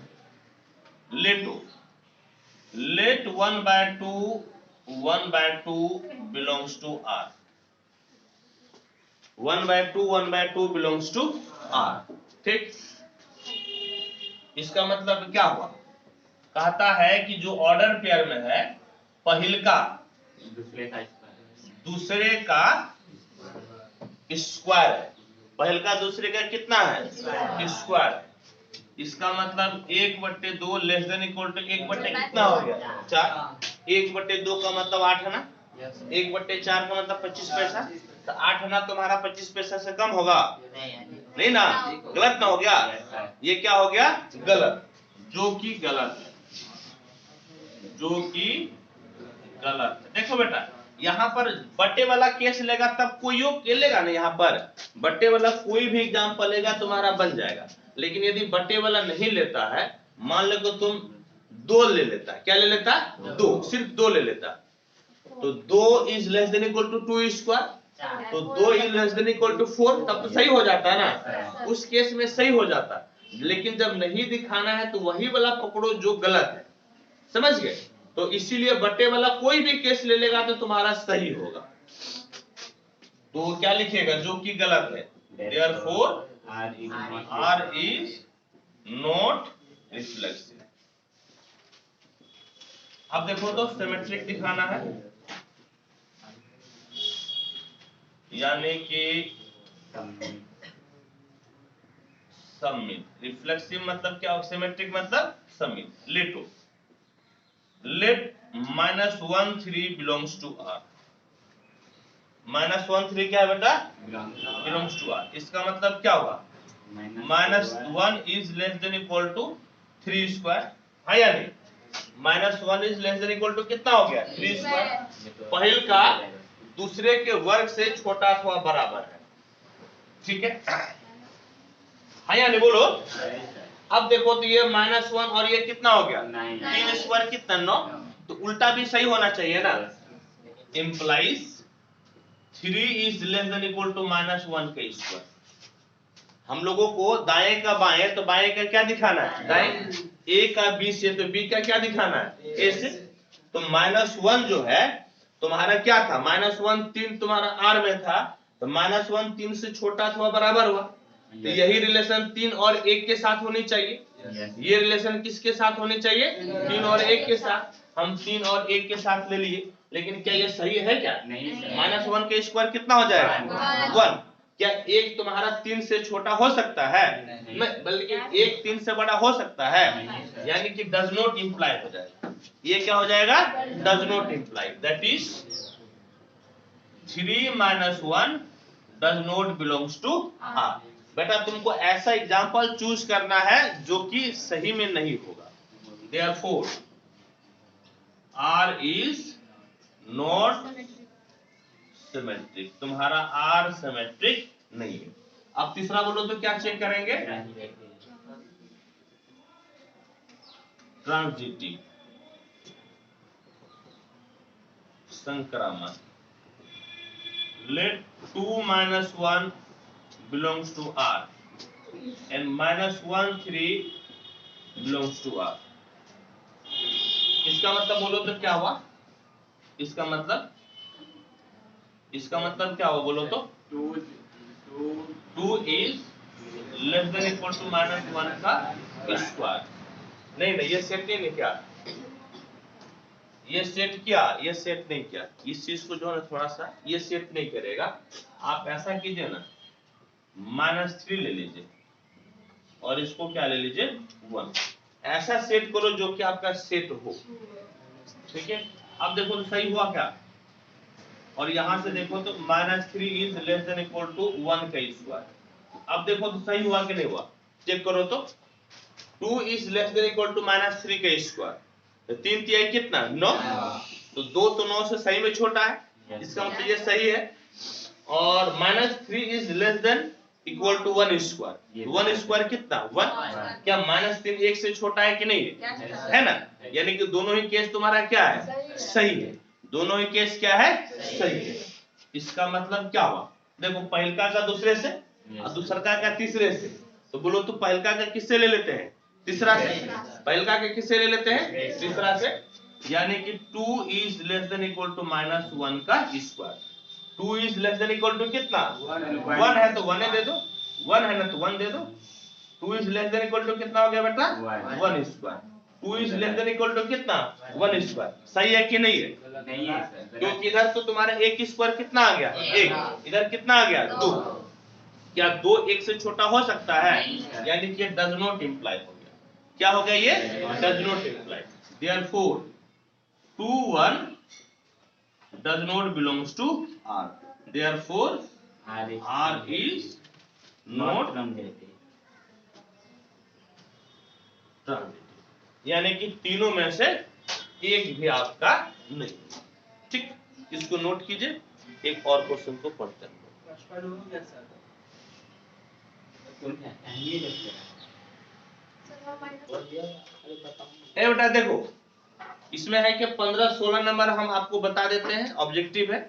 Let 1/2 belongs to R. 1/2 belongs to R. ठीक, इसका मतलब क्या हुआ? कहता है कि जो ऑर्डर पेयर में है, पहले का दूसरे का स्क्वायर है, पहले का दूसरे का कितना है? स्क्वायर। इसका मतलब 1/2 लेस देन इक्वल टू 1/, कितना हो गया? 4। 1/2 का मतलब 8 है ना, 1/4 का मतलब 25 पैसा, तो 8 है ना तुम्हारा 25 पैसा से कम होगा? नहीं ना, गलत ना हो गया? ये क्या हो गया? गलत, जो कि गलत है, जो कि गलत है। देखो बेटा, यहाँ पर बट्टे वाला केस लेगा तब कोई योग लेगा नहीं, यहाँ पर बट्टे वाला कोई भी एग्जाम्पल लेगा तुम्हारा बन जाएगा। लेकिन यदि बट्टे वाला नहीं लेता है, मान लो कि तुम दो ले लेता। क्या ले लेता? दो, सिर्फ दो ले लेता। तो 2 is less than equal to 2 square, तो 2 is less than equal to 4, तब तो सही हो जाता है ना, उस केस में सही हो जाता। लेकिन जब नहीं दिखाना है तो वही वाला पकड़ो जो गलत है, समझ गए? तो इसीलिए बटे वाला कोई भी केस ले लेगा तो तुम्हारा सही होगा। तो क्या लिखेगा जो कि गलत है? Therefore R is not reflexive। अब देखो तो सिमेट्रिक दिखाना है, यानी कि सममित। रिफ्लेक्सिव मतलब क्या? सिमेट्रिक मतलब सममित। Late -1 3 belongs to R। -1 3 क्या है बेटा? Belongs to R। इसका मतलब क्या हुआ? -1 is less than equal to 3 square, है या नहीं? -1 is less than equal to कितना हो गया? 3 स्क्वायर। पहल का दूसरे के वर्ग से छोटा अथवा बराबर है, ठीक है या नहीं? बोलो। अब देखो तो ये -1 और ये कितना हो गया? 3 स्क्वायर कितना? 9। तो उल्टा भी सही होना चाहिए ना, implies 3 is less than equal to -1 का स्क्वायर। हम लोगों को दाएं का बाएं, तो बाएं का क्या दिखाना है? दाएं। ए का बी से, तो बी का क्या दिखाना है? ए से। तो -1 जो है तुम्हारा क्या था? -1 3 तुम्हारा आर में था, तो -1 3 से छोटा अथवा बराबर हुआ। तो यही रिलेशन 3 और 1 के साथ होनी चाहिए। ये रिलेशन किसके साथ होनी चाहिए? 3 और 1 के साथ। हम 3 और 1 के साथ ले लिए, लेकिन क्या ये सही है? क्या नहीं? -1 का स्क्वायर कितना हो जाएगा? 1। क्या 1 तुम्हारा 3 से छोटा हो सकता है? नहीं, बल्कि 1 3 से बड़ा हो सकता है, यानी कि डज नॉट इंप्लाई हो जाएगा। ये क्या हो जाएगा? Does not imply. That is 3 - 1 does not belongs to R। बेटा तुमको ऐसा एग्जांपल चूज करना है जो कि सही में नहीं होगा। Therefore R is not symmetric. तुम्हारा R सिमेट्रिक नहीं है। अब तीसरा बोलो तो क्या चेक करेंगे? ट्रांजिटिव, संक्रामक। Late 2 - 1 belongs to R and -1 3 belongs to R। इसका मतलब बोलो तो क्या हुआ? इसका मतलब क्या हुआ बोलो तो? 2 is less than equal to -1 का स्क्वायर। नहीं, ये सेट नहीं किया, ये सेट किया, ये सेट नहीं किया। इस चीज को जो है थोड़ा सा ये सेट नहीं करेगा। आप ऐसा कीजिए ना, -3 ले लीजिए और इसको क्या ले लीजिए? 1। ऐसा सेट करो जो कि आपका सेट हो, ठीक है? अब देखो तो सही हुआ क्या? और यहां से देखो तो -3 is less than equal to 1 का स्क्वायर। अब देखो तो सही हुआ कि नहीं हुआ? चेक करो तो 2 is less than equal to -3 का स्क्वायर। तो 3 तिहाई कितना? 9। तो 2 तो 9 से सही में छोटा है, इसका मतलब ये सही है। और -3 is less than equal to 1 square. 1 square कितना? 1। क्या -3 1 से छोटा है कि नहीं है ना? यानी कि दोनों ही केस तुम्हारा क्या है? सही है। दोनों ही केस क्या है? सही है। इसका मतलब क्या हुआ? देखो पहलका का दूसरे से और दूसरका का तीसरे से। तो बोलो तो पहलका का किससे ले लेते हैं? तीसरा से। पहलका के किससे ले लेते हैं? तीसरा से। यानी कि 2 is less than equal to -1 का square. 2 is less than equal to कितना? 1 है तो 1 दे दो, 1 है ना तो 1 दे दो। 2 is less than equal to कितना हो गया बेटा? 1 square. 2 is less than equal to कितना? 1 स्क्वायर। सही है कि नहीं है? नहीं है सर। क्योंकि इधर तो तुम्हारा 1 स्क्वायर कितना आ गया? 1। इधर कितना आ गया? 2। क्या 2 1 से छोटा हो सकता है? यानी कि डज नॉट इंप्लाई हो गया। क्या हो गया ये? Does not imply. Therefore 2 1 does not belongs to R। Therefore R is not transitive। यानी कि तीनों में से एक भी आपका नहीं। ठीक, इसको नोट कीजिए। एक और क्वेश्चन को पढ़ते हैं। कौन है? ये लगता है ए बेटा देखो, इसमें है कि 15-16 नंबर हम आपको बता देते हैं, ऑब्जेक्टिव है,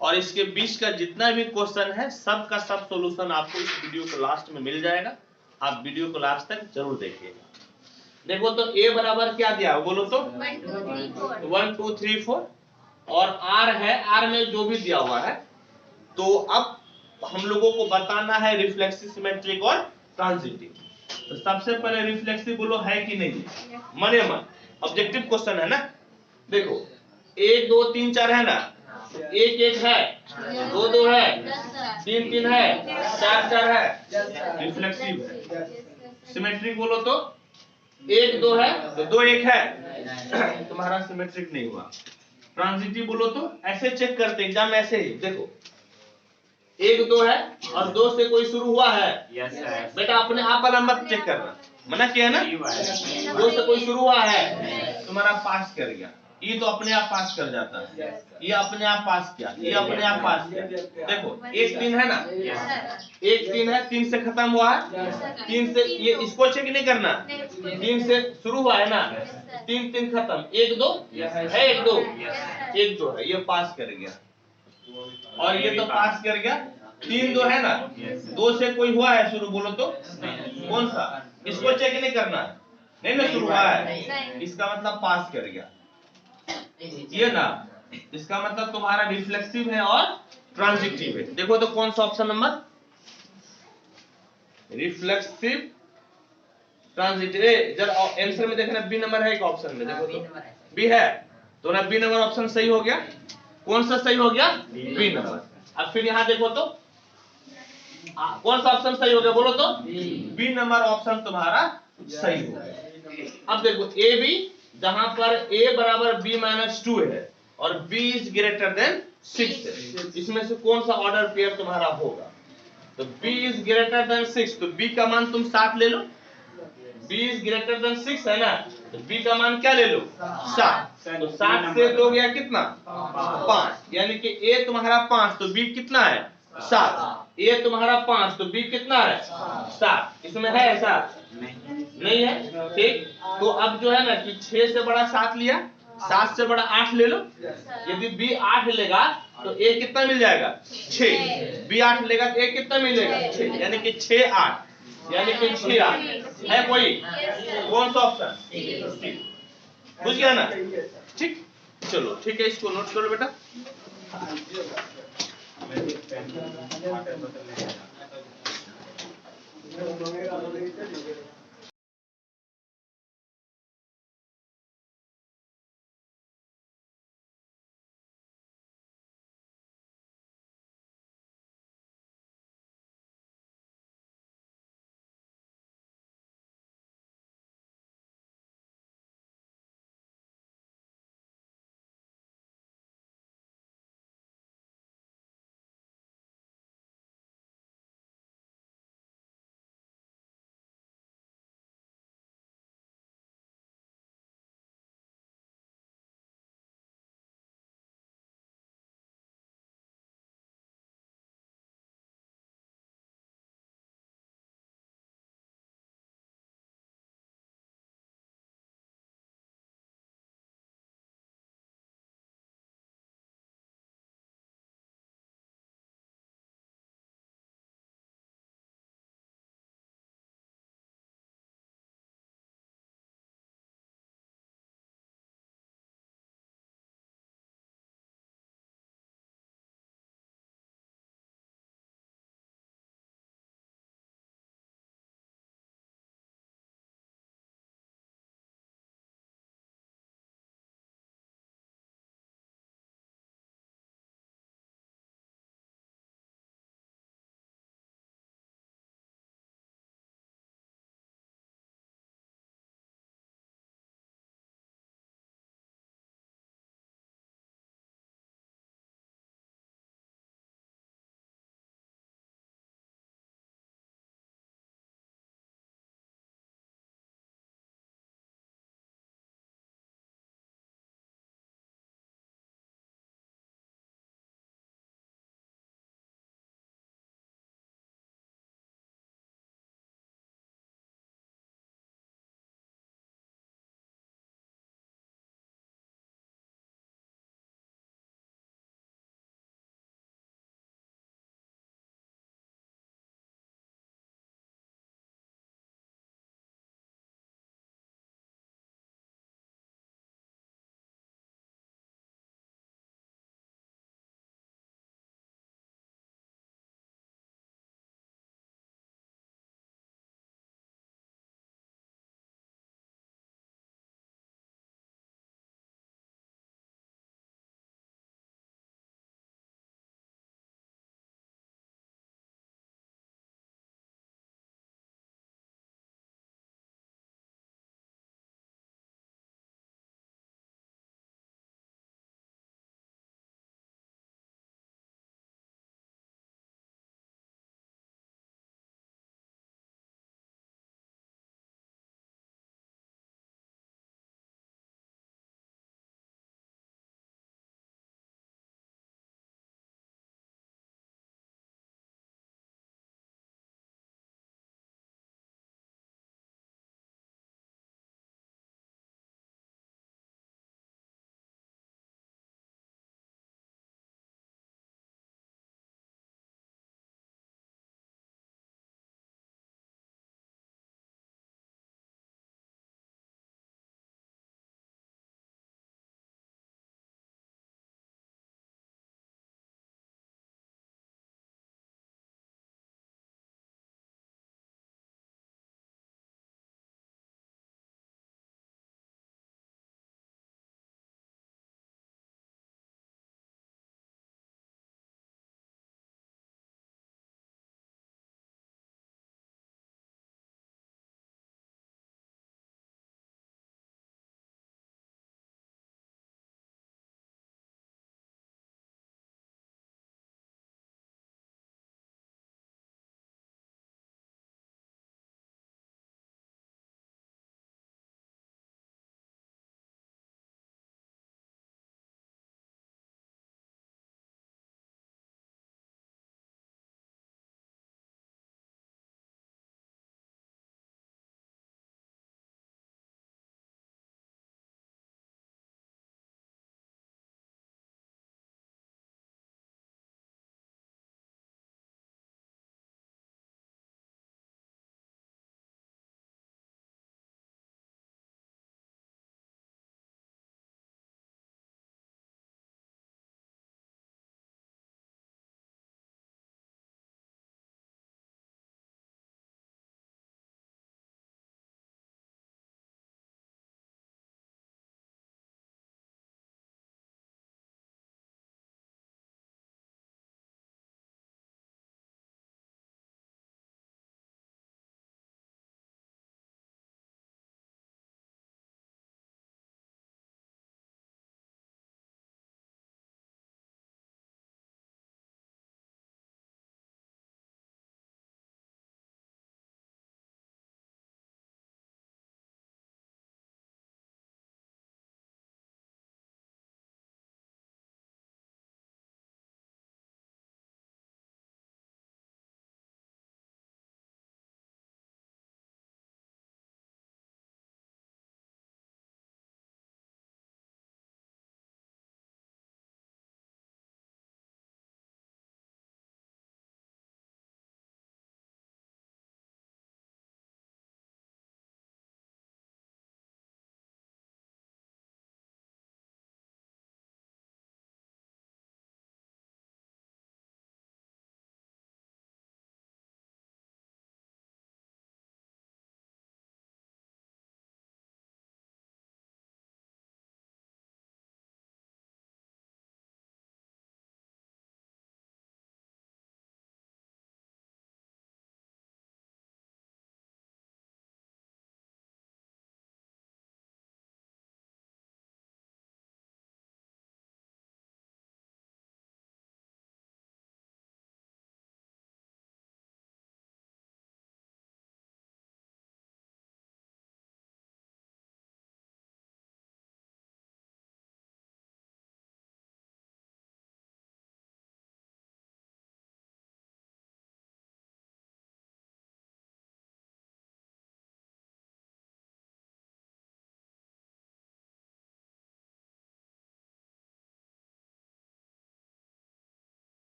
और इसके बीच का जितना भी क्वेश्चन है सब का सब सॉल्यूशन आपको इस वीडियो के लास्ट में मिल जाएगा। आप वीडियो को लास्ट तक जरूर देखिएगा। देखो तो ए बराबर क्या दिया बोलो तो 1 2 3 4 और आर है, आर में जो भी दिया हुआ है। तो अब हम लोगों को बताना है रिफ्लेक्सिव, सिमेट्रिक और ट्रांजिटिव। तो सबसे पहले रिफ्लेक्सिव बोलो है कि नहीं है, मने मन ऑब्जेक्टिव क्वेश्चन है ना। देखो 1 2 3 4 है ना, 1 1 है, 2 2 है, 3 3 है, 4 4 है, रिफ्लेक्सिव है। सिमेट्रिक बोलो तो 1 2 है तो 2 1 है, तुम्हारा सिमेट्रिक नहीं हुआ। ट्रांजिटिव बोलो तो ऐसे चेक करते एग्जाम ऐसे ही, देखो 1 2 है और 2 से कोई शुरू हुआ है, यस सर, बेटा अपने आप वाला मत चेक करना, मना किया ना। 2 से कोई शुरू हुआ है, तुम्हारा पास कर गया, ये तो अपने आप पास कर जाता है, ये अपने आप पास किया, ये अपने आप पास किया। देखो 1 3 है ना, 1 3 है, 3 से खत्म हुआ है, 3 से ये इसको चेक नहीं करना, 3 से शुरू हुआ है ना, 3 3 खत्म, 1 2 है, 1 2 1 2 है, ये पास कर गया और ये तो पास कर गया। 3 2 है ना, 2 से कोई हुआ है शुरू बोलो तो कौन सा, इसको चेक नहीं करना, नहीं ना शुरू हुआ है, इसका मतलब पास कर गया। ये ना, इसका मतलब तुम्हारा रिफ्लेक्सिव है और ट्रांजिटिव है। देखो तो कौन सा ऑप्शन नंबर, रिफ्लेक्सिव ट्रांजिटिव। जरा आंसर में देखना बी नंबर है एक ऑप्शन में, देखो तो बी है, तो ना बी नंबर ऑप्शन सही हो गया। कौन सा सही हो गया, बी नंबर। अब फिर यहाँ देखो तो कौन सा ऑप्शन सही हो गया बोलो तो बी नंबर ऑप्शन तुम्हारा सही हो गया। अब देखो ए बी, जहां पर a बराबर b माइनस 2 है और b इज ग्रेटर देन 6 है, इसमें से कौन सा ऑर्डर पेयर तुम्हारा होगा। तो b इज ग्रेटर देन 6, तो b का मान तुम 7 ले लो, b इज ग्रेटर देन 6 है ना, तो b का मान क्या ले लो 7। तो 7 से 2 गया कितना 5, यानी कि a तुम्हारा 5 तो b कितना है 7, a तुम्हारा 5 तो b कितना है 7। इसमें है ऐसा नहीं है, ठीक। तो अब जो है ना कि 6 से बड़ा 7 लिया, 7 से बड़ा 8 ले लो, यदि b 8 लेगा तो a कितना मिल जाएगा 6, b 8 लेगा तो a कितना मिलेगा 6, यानी कि 6 8, यानी कि 6 8 है कोई, कौन सा ऑप्शन, बुझ गया ना, ठीक। चलो ठीक है, इसको नोट करो बेटा। वाटर बोतल ले जाना।